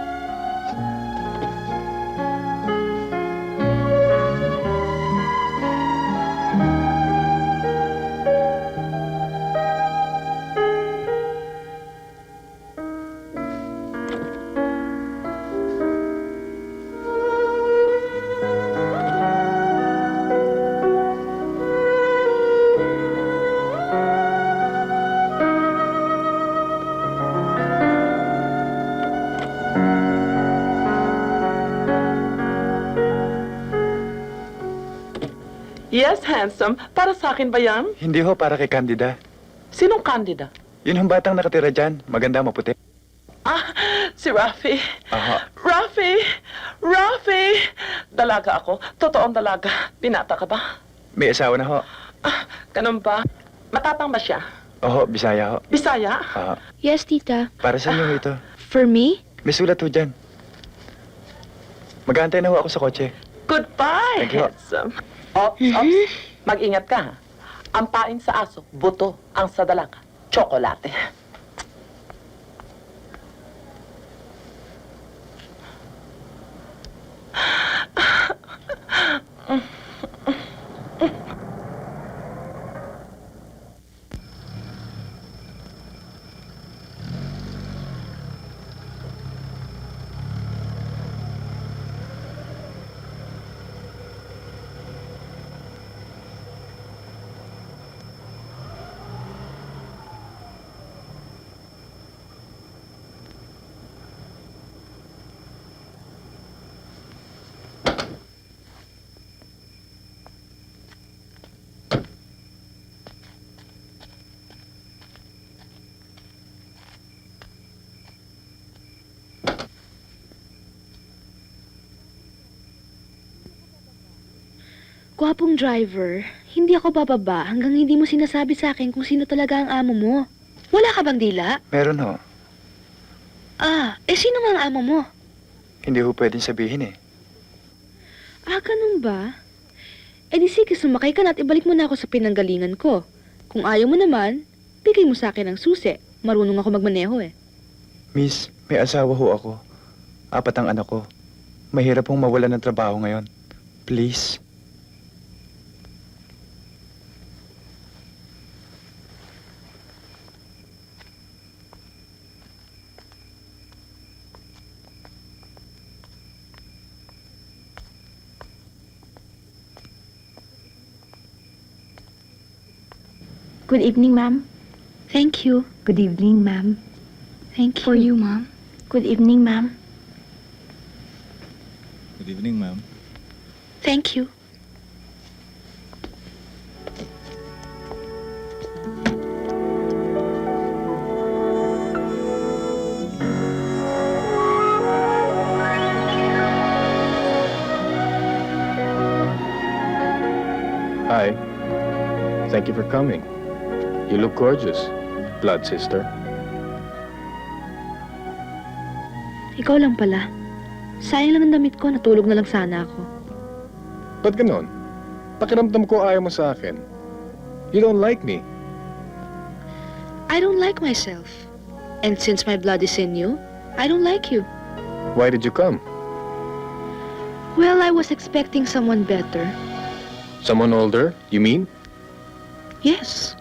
Yes, handsome. Para sa akin ba yan? Hindi ho, para kay Candida. Sinong Candida? Yun ang batang nakatira dyan. Maganda, maputi. Ah, si Rafi. Aha. Rafi! Rafi! Dalaga ako. Totoong dalaga. Binata ka ba? May asawa na ho. Ah, ganun ba? Matapang ba siya? Oho, Bisaya ho. Bisaya? Aha. Yes, tita. Para sa inyo ho ito. For me? May sulat ho dyan. Mag-aantay na ho ako sa kotse. Goodbye, Thank you. handsome. Ops, mag-ingat ka, ha? Ang pain sa aso, buto. Ang sa dalaga, tsokolate. Gwapong driver, hindi ako bababa hanggang hindi mo sinasabi sa akin kung sino talaga ang amo mo. Wala ka bang dila? Meron ho. Sino nga ang amo mo? Hindi ho pwedeng sabihin eh. Ganun ba? Di sige, sumakay ka na at ibalik mo na ako sa pinanggalingan ko. Kung ayaw mo naman, bigay mo sa akin ang susi. Marunong ako magmaneho eh. Miss, may asawa ho ako. 4 ang anak ko. Mahirap hong mawalan ng trabaho ngayon. Please. Good evening, ma'am. Thank you. Good evening, ma'am. Thank you. For you, ma'am. Good evening, ma'am. Good evening, ma'am. Thank you. Hi. Thank you for coming. You look gorgeous, blood sister. Ikaw lang pala. Sayang lang ang damit ko, natulog na lang sana ako. Ba't ganon? Pakiramdam ko ayaw mo sa akin. You don't like me. I don't like myself. And since my blood is in you, I don't like you. Why did you come? Well, I was expecting someone better. Someone older, you mean? Yes.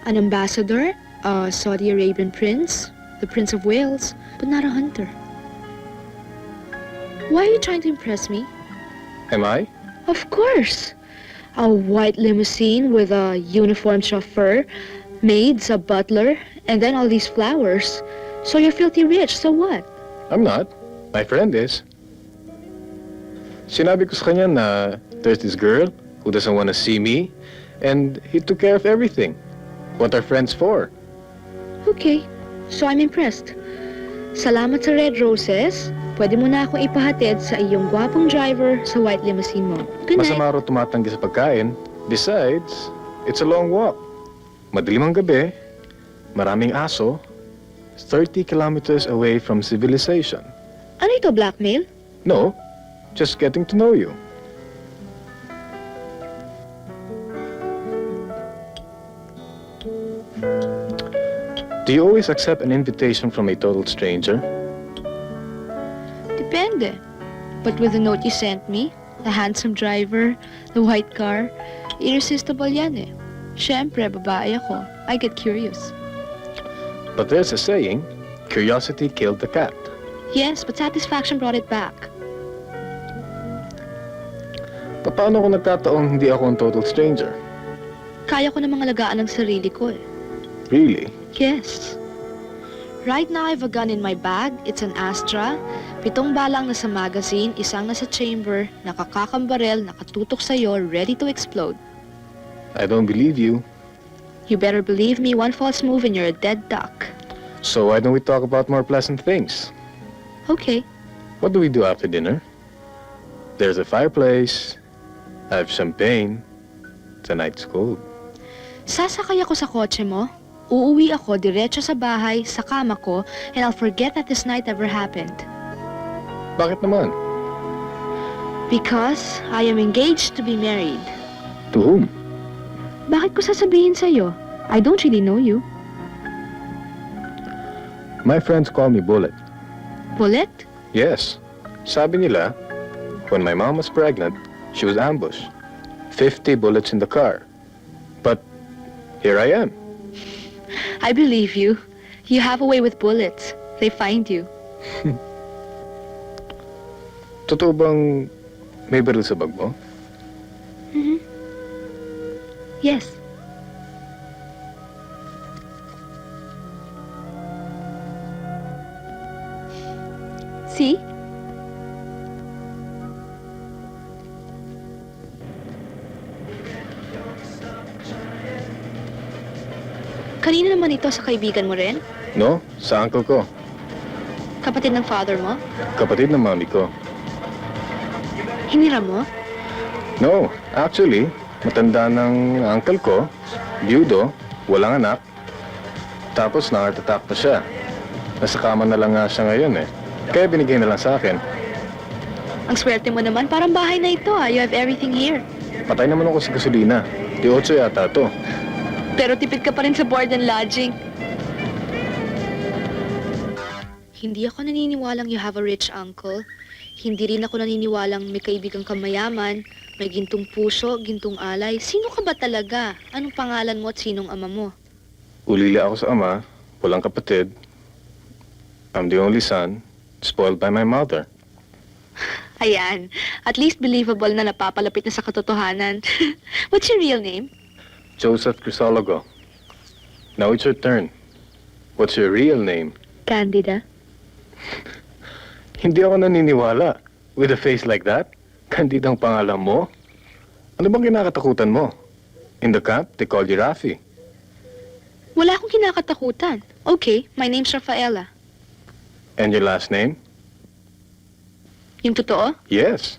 An ambassador, a Saudi Arabian prince, the Prince of Wales, but not a hunter. Why are you trying to impress me? Am I? Of course. A white limousine with a uniformed chauffeur, maids, a butler, and then all these flowers. So you're filthy rich, so what? I'm not. My friend is. Sinabi ko sa kanya na there's this girl who doesn't want to see me, and he took care of everything. What are friends for? Okay, so I'm impressed. Salamat sa red roses. Pwede mo na akong ipahatid sa iyong gwapong driver sa white limousine mo. Good night. Masama raw tumatanggi sa pagkain. Besides, it's a long walk. Madilim ang gabi, maraming aso, 30 kilometers away from civilization. Ano ito, blackmail? No, just getting to know you. Do you always accept an invitation from a total stranger? Depende. But with the note you sent me, the handsome driver, the white car, irresistible yan eh. Siyempre, babae ako. I get curious. But there's a saying, curiosity killed the cat. Yes, but satisfaction brought it back. Paano kung nagkataong hindi ako ang total stranger? Kaya ko namang alagaan ang sarili ko eh. Really? Yes. Right now, I have a gun in my bag. It's an Astra. 7 balang nasa magazine, 1 nasa chamber, nakakakambarel, nakatutok sa'yo, ready to explode. I don't believe you. You better believe me, one false move and you're a dead duck. So why don't we talk about more pleasant things? Okay. What do we do after dinner? There's a fireplace. I have champagne. Tonight's cold. Sasakay ako sa kotse mo, uuwi ako diretso sa bahay, sa kama ko, and I'll forget that this night ever happened. Bakit naman? Because I am engaged to be married. To whom? Bakit ko sasabihin sa'yo? I don't really know you. My friends call me Bullet. Bullet? Yes. Sabi nila, when my mom was pregnant, she was ambushed. 50 bullets in the car. But here I am. I believe you. You have a way with bullets. They find you. Totoo bang may baril sa bag mo? Mm-hmm. Yes. See? Kanino naman ito, sa kaibigan mo rin? No, sa uncle ko. Kapatid ng father mo? Kapatid ng mami ko. Hinira mo? No, actually, matanda ng uncle ko, byudo, walang anak. Tapos na-heart attack pa siya. Nasa kama na lang nga siya ngayon eh. Kaya binigay na lang sa akin. Ang swerte mo naman, parang bahay na ito ah. You have everything here. Patay naman ako sa gasolina. Di 8 yata to. Pero tipid ka pa rin sa board and lodging. Hindi ako naniniwalang you have a rich uncle. Hindi rin ako naniniwalang may kaibigang kang mayaman, may gintong puso, gintong alay. Sino ka ba talaga? Anong pangalan mo at sinong ama mo? Ulila ako sa ama, walang kapatid. I'm the only son, spoiled by my mother. Ayan, at least believable na napapalapit na sa katotohanan. What's your real name? Joseph Crisologo. Now it's your turn. What's your real name? Candida. Hindi ako naniniwala. With a face like that? Candidang pangalan mo? Ano bang kinakatakutan mo? In the camp, they call you Rafi. Wala akong kinakatakutan. Okay, my name's Rafaela. And your last name? Yung totoo? Yes.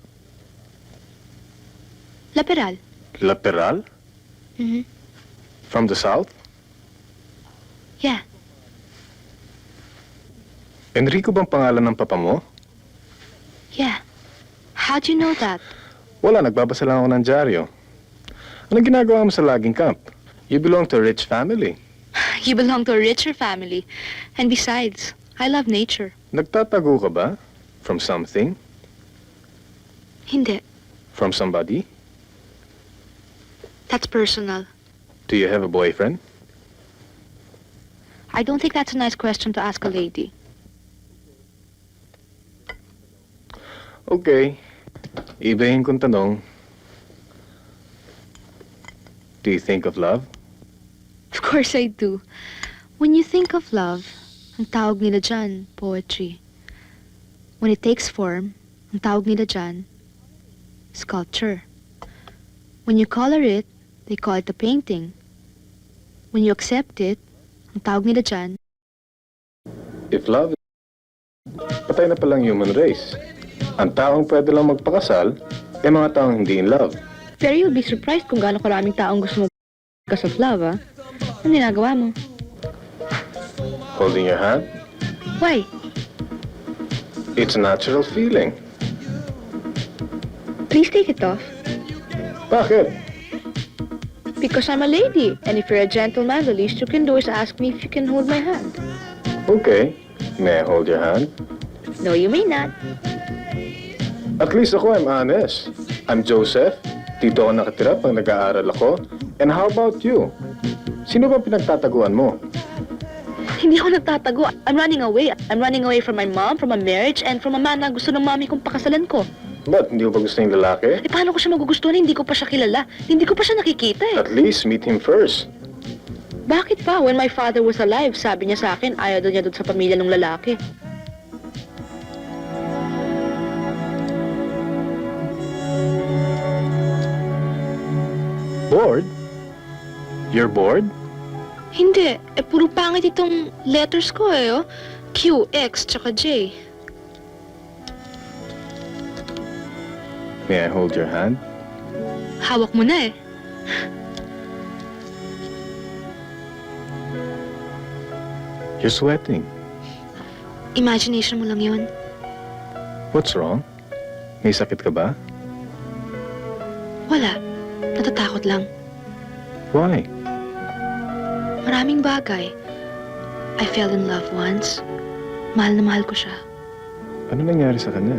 Laperal. Laperal? Mm-hmm. From the south? Yeah. Enrico bang pangalan ng papa mo? Yeah. How'd you know that? Wala, nagbabasa lang ako ng dyaryo. Anong ginagawa mo sa laging camp? You belong to a rich family. You belong to a richer family. And besides, I love nature. Nagtatago ka ba? From something? Hindi. From somebody? That's personal. Do you have a boyfriend? I don't think that's a nice question to ask a lady. Okay. Ibahin kong tanong. Do you think of love? Of course I do. When you think of love, ang tawag nila dyan, poetry. When it takes form, ang tawag nila dyan, sculpture. When you color it, they call it a painting. When you accept it, ang tawag nila dyan, If love is... Patay na palang human race. Ang taong pwede lang magpakasal, mga taong hindi in love. pero you'll be surprised kung gaano karaming taong gusto mo because of love, ah. Ano ginagawa mo? Holding your hand, Why? it's a natural feeling. Please take it off. Bakit? Because I'm a lady, and if you're a gentleman, the least you can do is ask me if you can hold my hand. Okay. May I hold your hand? No, you may not. At least ako, I'm honest. I'm Joseph. Dito ako nakatira pag nag-aaral ako. And how about you? Sino ba pinagtataguan mo? Hindi ako nagtatago. I'm running away. I'm running away from my mom, from a marriage, and from a man na gusto ng mami kong pakasalan ko. Ba't? Hindi ko ba gusto yung lalaki? Eh, paano ko siya magugustuhan? Hindi ko pa siya kilala. Hindi ko pa siya nakikita eh. At least meet him first. Bakit pa? When my father was alive, sabi niya sa akin, ayaw daw niya doon sa pamilya ng lalaki. Bored? You're bored? Hindi. Eh, puro pangit itong letters ko eh, oh. Q, X, tsaka J. May I hold your hand? Hawak mo na eh. You're sweating. Imagination mo lang yun. What's wrong? May sakit ka ba? Wala. Natatakot lang. Why? Maraming bagay. I fell in love once. Mahal na mahal ko siya. Ano nangyari sa kanya?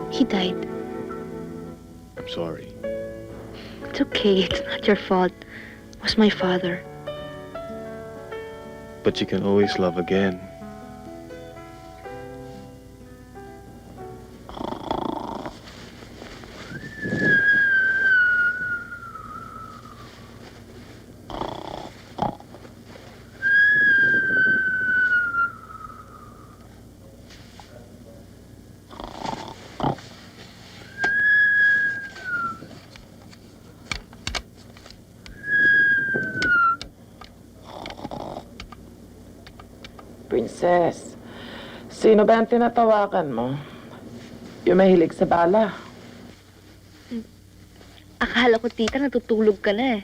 He died. I'm sorry. It's okay. It's not your fault. It was my father. But you can always love again. Princess, sino ba ang tinatawakan mo? Yung mahilig sa bala. Akala ko, tita, natutulog ka na eh.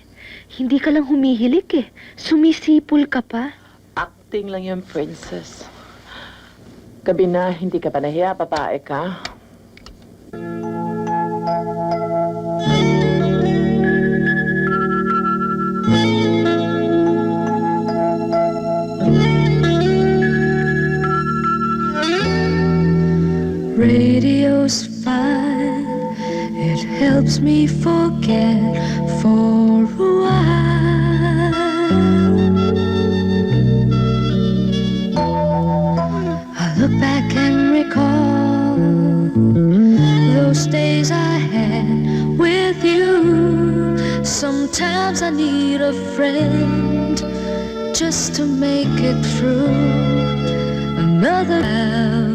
Hindi ka lang humihilik eh. Sumisipol ka pa. Acting lang yung princess. Gabi na, hindi ka ba nahiya? Babae ka? Radio's fine, it helps me forget for a while. I look back and recall those days I had with you. Sometimes I need a friend just to make it through another round.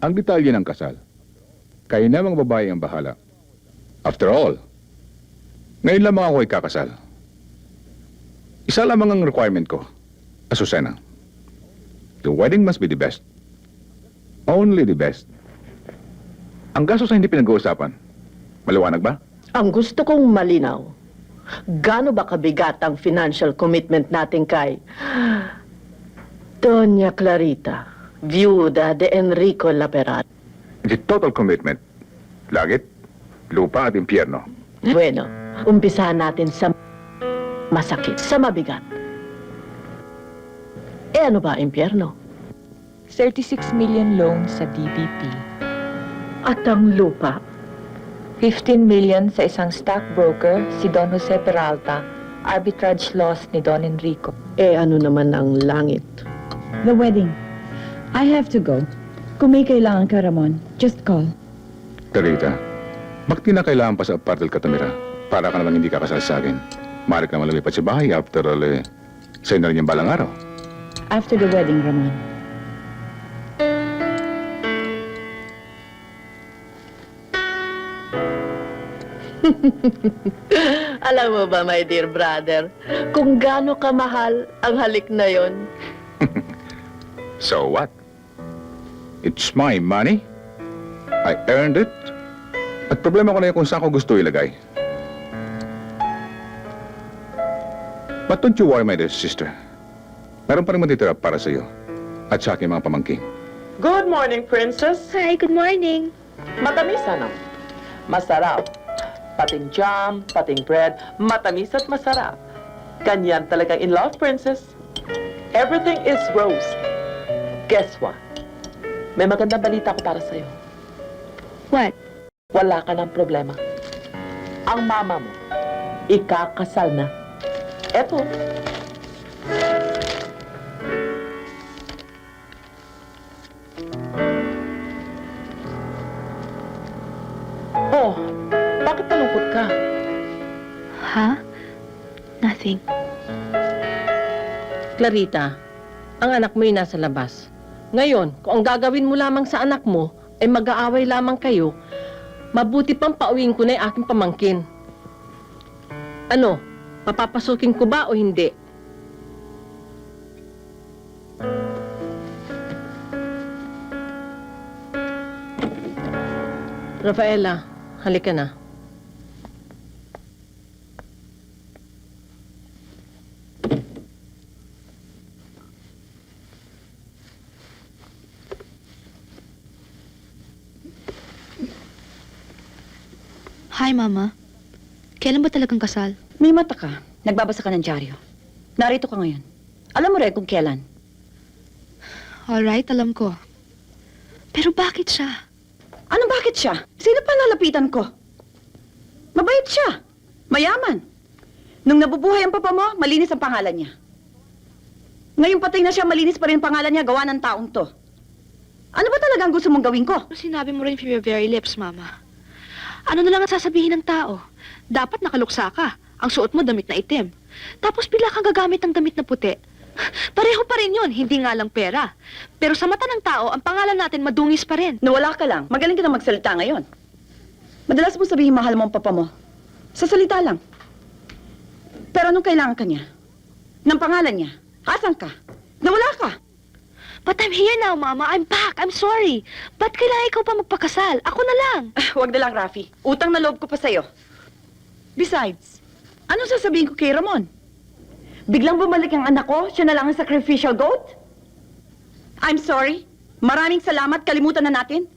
Ang detalye ng kasal, kayo na mga babae ang bahala. After all, ngayon lamang ako ikakasal. Isa lamang ang requirement ko, Azucena. The wedding must be the best. Only the best. Ang gastos na hindi pinag-uusapan, maliwanag ba? Ang gusto kong malinaw, gaano ba kabigat ang financial commitment natin kay Doña Clarita, viuda de Enrico Laperat? The total commitment, langit, lupa at impyerno. Bueno, umpisahan natin sa masakit, sa mabigat. Ano ba, impyerno? 36 million loan sa DBP. At ang lupa? 15 million sa isang stockbroker, si Don Jose Peralta, arbitrage loss ni Don Enrico. Eh ano naman ang langit? The wedding. I have to go. Kung may kailangan ka, Ramon, just call. Clarita, bakit di na kailangan pa sa apartel katamira? Para ka naman hindi kakasal sa akin. Maaari ka naman lumipat sa bahay. After all, sa'yo na rin yung balang araw. After the wedding, Ramon. Alam mo ba, my dear brother, kung gaano kamahal ang halik na yon? So what? It's my money. I earned it. At problema ko na yun kung saan ko gusto ilagay. But don't you worry, my dear sister. Meron pa rin matitira para sa iyo. At sa aking mga pamangking. Good morning, princess. Hi, good morning. Matamis, ano? Masarap. Pating jam, pating bread, matamis at masarap. Ganyan talagang in love, princess. Everything is rose. Guess what? May magandang balita ko para sa'yo. What? Wala ka ng problema. Ang mama mo, ikakasal na. Eto. Oh, bakit nalungkot ka? Ha? Nothing. Clarita, ang anak mo ay nasa labas. Ngayon, kung ang gagawin mo lamang sa anak mo ay mag-aaway lamang kayo, mabuti pang pauwiin ko na yung aking pamangkin. Ano, papapasukin ko ba o hindi? Rafaela, halika na. Hi, Mama. Kailan ba talagang kasal? May mata ka. Nagbabasa ka ng dyaryo. Narito ka ngayon. Alam mo rin kung kailan. Alright, alam ko. Pero bakit siya? Anong bakit siya? Sino pa lalapitan ko? Mabait siya. Mayaman. Nung nabubuhay ang papa mo, malinis ang pangalan niya. Ngayon patay na siya, malinis pa rin ang pangalan niya, gawa ng taong to. Ano ba talagang gusto mong gawin ko? Sinabi mo rin from your very lips, Mama. Ano na lang ang sasabihin ng tao? Dapat nakaluksa ka. Ang suot mo damit na itim. Tapos bigla kang gagamit ng damit na puti. Pareho pa rin yun, hindi nga lang pera. Pero sa mata ng tao, ang pangalan natin madungis pa rin. Nawala ka lang. Magaling ka na magsalita ngayon. Madalas mo sabihin mahal mo ang papa mo. Sa salita lang. Pero anong kailangan ka niya? Ng pangalan niya? Asan ka? Nawala ka. But I'm here now, Mama. I'm back. I'm sorry. Ba't kailangan ikaw pa magpakasal? Ako na lang. Huwag na lang, Rafi. Utang na loob ko pa sa'yo. Besides, anong sasabihin ko kay Ramon? Biglang bumalik ang anak ko, siya na lang ang sacrificial goat? I'm sorry. Maraming salamat, kalimutan na natin.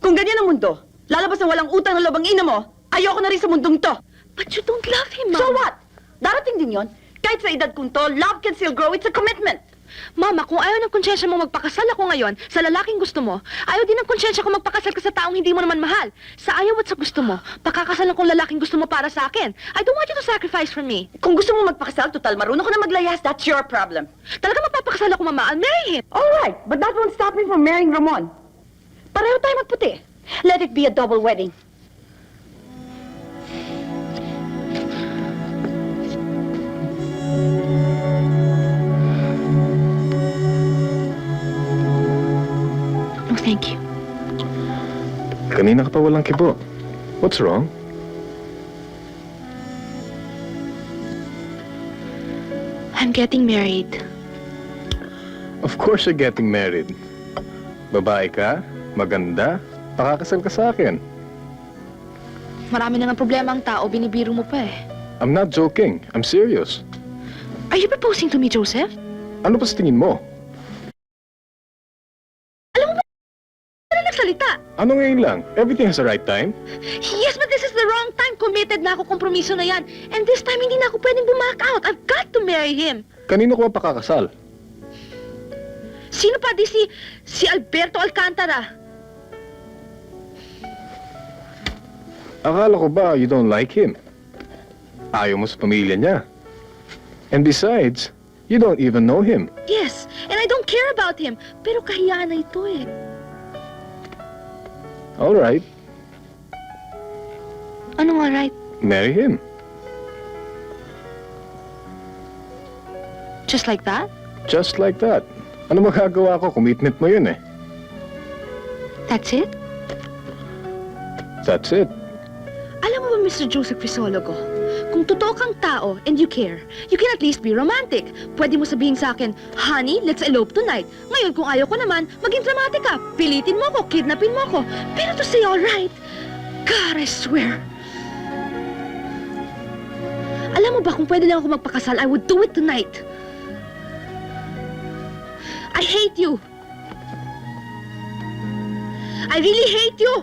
Kung ganyan ang mundo, lalabas ang walang utang na loob ang ina mo, ayoko na rin sa mundong to. But you don't love him, Mama. So what? Darating din yon. Kahit sa edad kong to, love can still grow. It's a commitment. Mama, kung ayaw ng konsyensya mo magpakasal ako ngayon sa lalaking gusto mo, ayaw din ng konsyensya ko magpakasal ka sa taong hindi mo naman mahal. Sa ayaw at sa gusto mo, pakakasalan kong lalaking gusto mo para sa akin. I don't want you to sacrifice for me. Kung gusto mo magpakasal, total marunong ka na maglayas, that's your problem. Talaga mapapakasal ako, Mama. I'll marry him. Alright, but that won't stop me from marrying Ramon. Pareho tayo magputi. Let it be a double wedding. No, thank you. Kanina ka pa walang kibo. What's wrong? I'm getting married. Of course you're getting married. Babae ka, maganda, pakakasal ka sa akin. Marami na ng problema ang tao, binibiro mo pa eh. I'm not joking. I'm serious. Are you proposing to me, Joseph? Ano pa sa tingin mo? Alam mo ba na nagsalita? Ano ngayon lang? Everything has a right time. Yes, but this is the wrong time. Committed na ako, kompromiso na yan. And this time, hindi na ako pwedeng bumack out. I've got to marry him. Kanino ko pa pakakasal? Sino pa di si Alberto Alcantara? Akala ko ba you don't like him? Ayaw mo sa pamilya niya. And besides, you don't even know him. Yes, and I don't care about him. Pero kahiyaan na ito eh. All right, Anong alright? marry him. Just like that? Just like that. Ano magagawa ko? Commitment mo yun eh. That's it? That's it. Alam mo ba, Mr. Joseph Crisologo, kung totoo kang tao and you care, you can at least be romantic. Pwede mo sabihin sa akin, honey, let's elope tonight. Ngayon, kung ayaw ko naman, maging dramatic ka. Pilitin mo ko, kidnapin mo ko. Pero to say alright, God, I swear. Alam mo ba, kung pwede lang ako magpakasal, I would do it tonight. I hate you. I really hate you.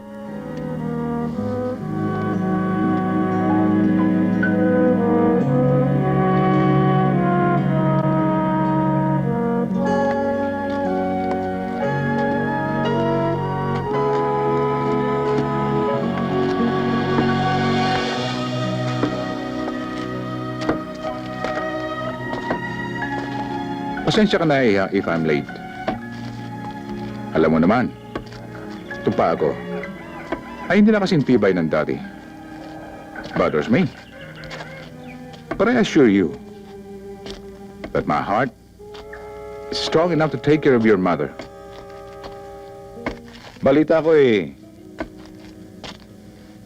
Pasensya ka na if I'm late. Alam mo naman, tumpa ako. Ay hindi na kasing tibay ng dati. Bothers me. But I assure you that my heart is strong enough to take care of your mother. Balita ko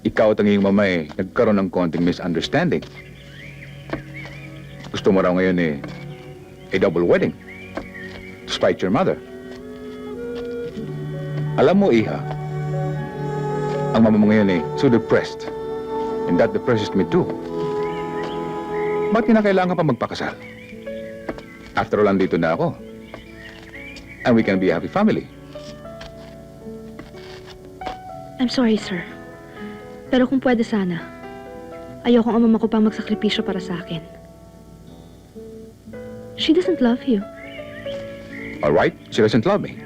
ikaw at ang iyong mama nagkaroon ng konting misunderstanding. Gusto mo raw ngayon a double wedding to spite your mother. Alam mo, Iha, ang mama mo ngayon so depressed. And that depresses me too. Ba't kinakailangan pa magpakasal? After all, andito na ako. And we can be a happy family. I'm sorry, sir. Pero kung pwede sana, ayokong ang mama ko pang magsakripisyo para sa akin. She doesn't love you. All right, she doesn't love me.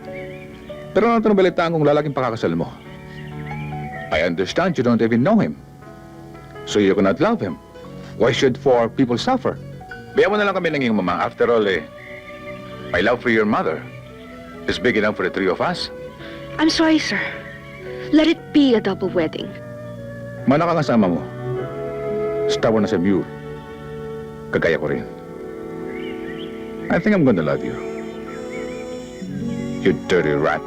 Pero ano ito nabalitaan kung lalaking pakakasal mo? I understand you don't even know him. So you cannot love him. Why should four people suffer? Bigyan mo na lang kami ng iyong mama. After all, my love for your mother is big enough for the three of us. I'm sorry, sir. Let it be a double wedding. Mana ka kasama mo. Stubborn na sa mule. Kagaya ko rin. I think I'm gonna love you. You dirty rat.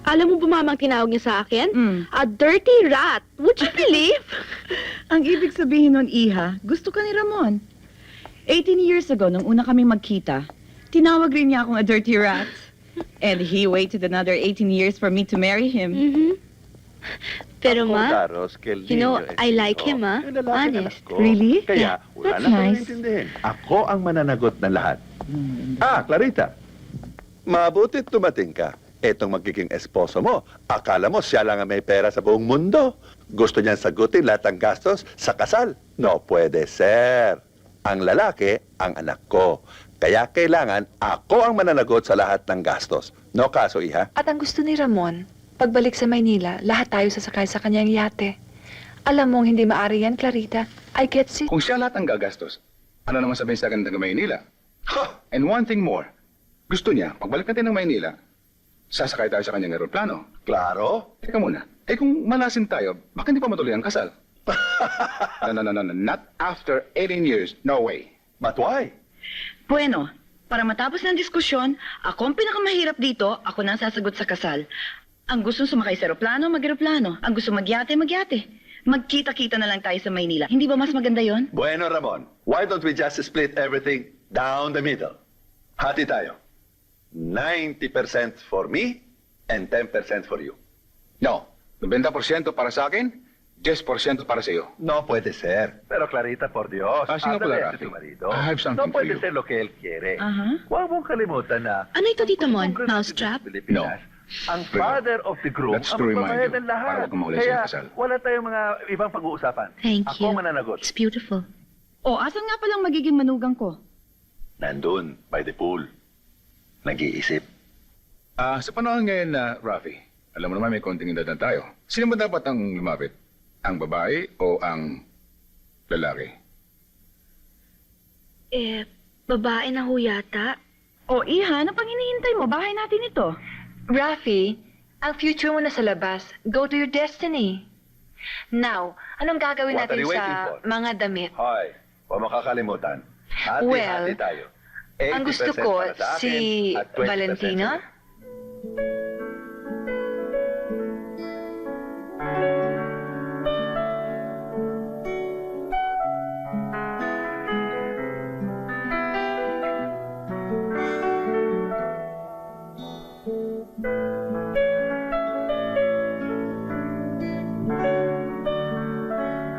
Alam mo ba, Mama, ang tinawag niya sa akin? A dirty rat. Would you believe? Ang ibig sabihin nun, Iha, gusto ka ni Ramon. 18 years ago, nung una kaming magkita, tinawag rin niya akong a dirty rat. And he waited another 18 years for me to marry him. Pero, Ma, you know, I like him, Honest. Really? Kaya, wala That's na kang nice. intindihin. Ako ang mananagot ng lahat. Clarita. Mabuti tumating ka. Etong magiging esposo mo. Akala mo siya lang ang may pera sa buong mundo. Gusto niyang sagutin lahat ng gastos sa kasal. No pwede, sir. Ang lalaki, ang anak ko. Kaya kailangan ako ang mananagot sa lahat ng gastos. No kaso, Iha? At ang gusto ni Ramon, pagbalik sa Maynila, lahat tayo sasakay sa kanyang yate. Alam mong hindi maari yan, Clarita. I get it. Kung siya lahat ang gagastos, ano naman sabihin sa akin ng Maynila? And one thing more, gusto niya, pagbalik natin ng Maynila, sasakay tayo sa kanyang aeroplano. Klaro? Teka muna, kung malasin tayo, bakit hindi pa matuloy ang kasal? No, not after 18 years, no way. But why? Bueno, para matapos ng diskusyon, ako ang pinakamahirap dito, ako na ang sasagot sa kasal. Ang gusto sumakay sa aeroplano, mag-aeroplano. Ang gusto magyate, magyate. Magkita-kita na lang tayo sa Maynila. Hindi ba mas maganda yon? Bueno, Ramon, why don't we just split everything down the middle? Hati tayo. 90% for me and 10% for you. No, 90% para sa akin, 10% para sa iyo. No puede ser. Pero Clarita, por Dios. Sige pala, háblale a Rafi. tu marido. I have something No for puede you. ser lo que él quiere. Aha. Huwag mong kalimutan na Ano ito, Tito Mon? Mousetrap? No. ang father of the groom That's ang to remind magbabayad you, ng lahat. para huwag kang mahuli sa Kaya kasal. wala tayong mga ibang pag-uusapan. Thank Ako you. ang mananagot. It's beautiful. O, asan nga palang magiging manugang ko? Nandun, by the pool. Nag-iisip. Sa panahon ngayon na, Rafi, alam mo naman may konting edad na tayo. Sino ba dapat ang lumapit? Ang babae o ang lalaki? Babae na ho yata. O, Iha, ano pang hinihintay mo? Bahay natin ito. Rafi, ang future mo na sa labas. Go to your destiny. Now, anong gagawin What are natin you waiting sa for? mga damit? Hoy, huwag makakalimutan. Well, Hati-hati tayo. Ang gusto 80% ko, para sa akin si at 20% Valentina.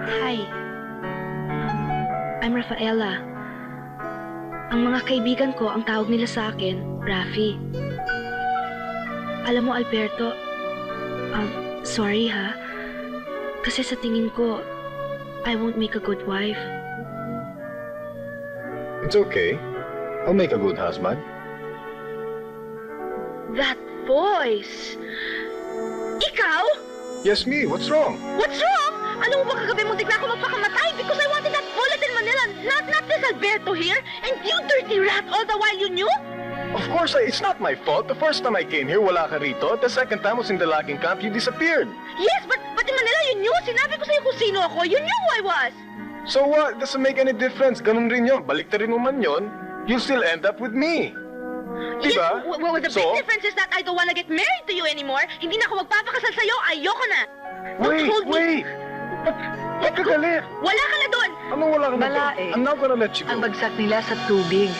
Hi. I'm Rafaela. Ang mga kaibigan ko, ang tawag nila sa akin, Rafi. Alam mo, Alberto, sorry ha. Kasi sa tingin ko, I won't make a good wife. It's okay. I'll make a good husband. That voice! Ikaw? Yes, me. What's wrong? What's wrong? Alam mo ba kagabi muntik na ako magpakamatay because I wanted that bullet in Manila, not this Alberto here? And you dirty rat, all the while you knew? Of course, it's not my fault. The first time I came here, wala ka rito. The second time was in the logging camp, you disappeared. Yes, but in Manila you knew. Sinabi ko sa'yo kung sino ako. You knew who I was. So what? Doesn't make any difference. Ganun rin yun. Baliktarin mo man yun, you'll still end up with me. Diba? Yes, well, the So? big difference is that I don't want to get married to you anymore. Hindi na ako magpapakasal sa'yo. Ayoko na. Don't hold me. Wait! Ba't ka galit? Wala ka na doon. Ano wala ka na doon? Balae. I'm not gonna let you go. Ang bagsak nila sa tubig.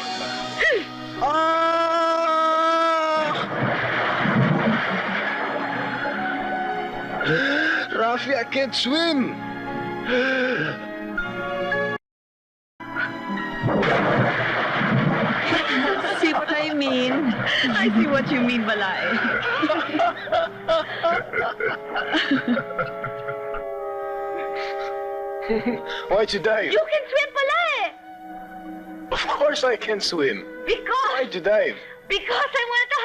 Rafi, I can't swim. See what I mean? I see what you mean, Balae. Why'd you dive? You can swim, Balae. Of course I can swim. Because Why'd you dive? I wanted to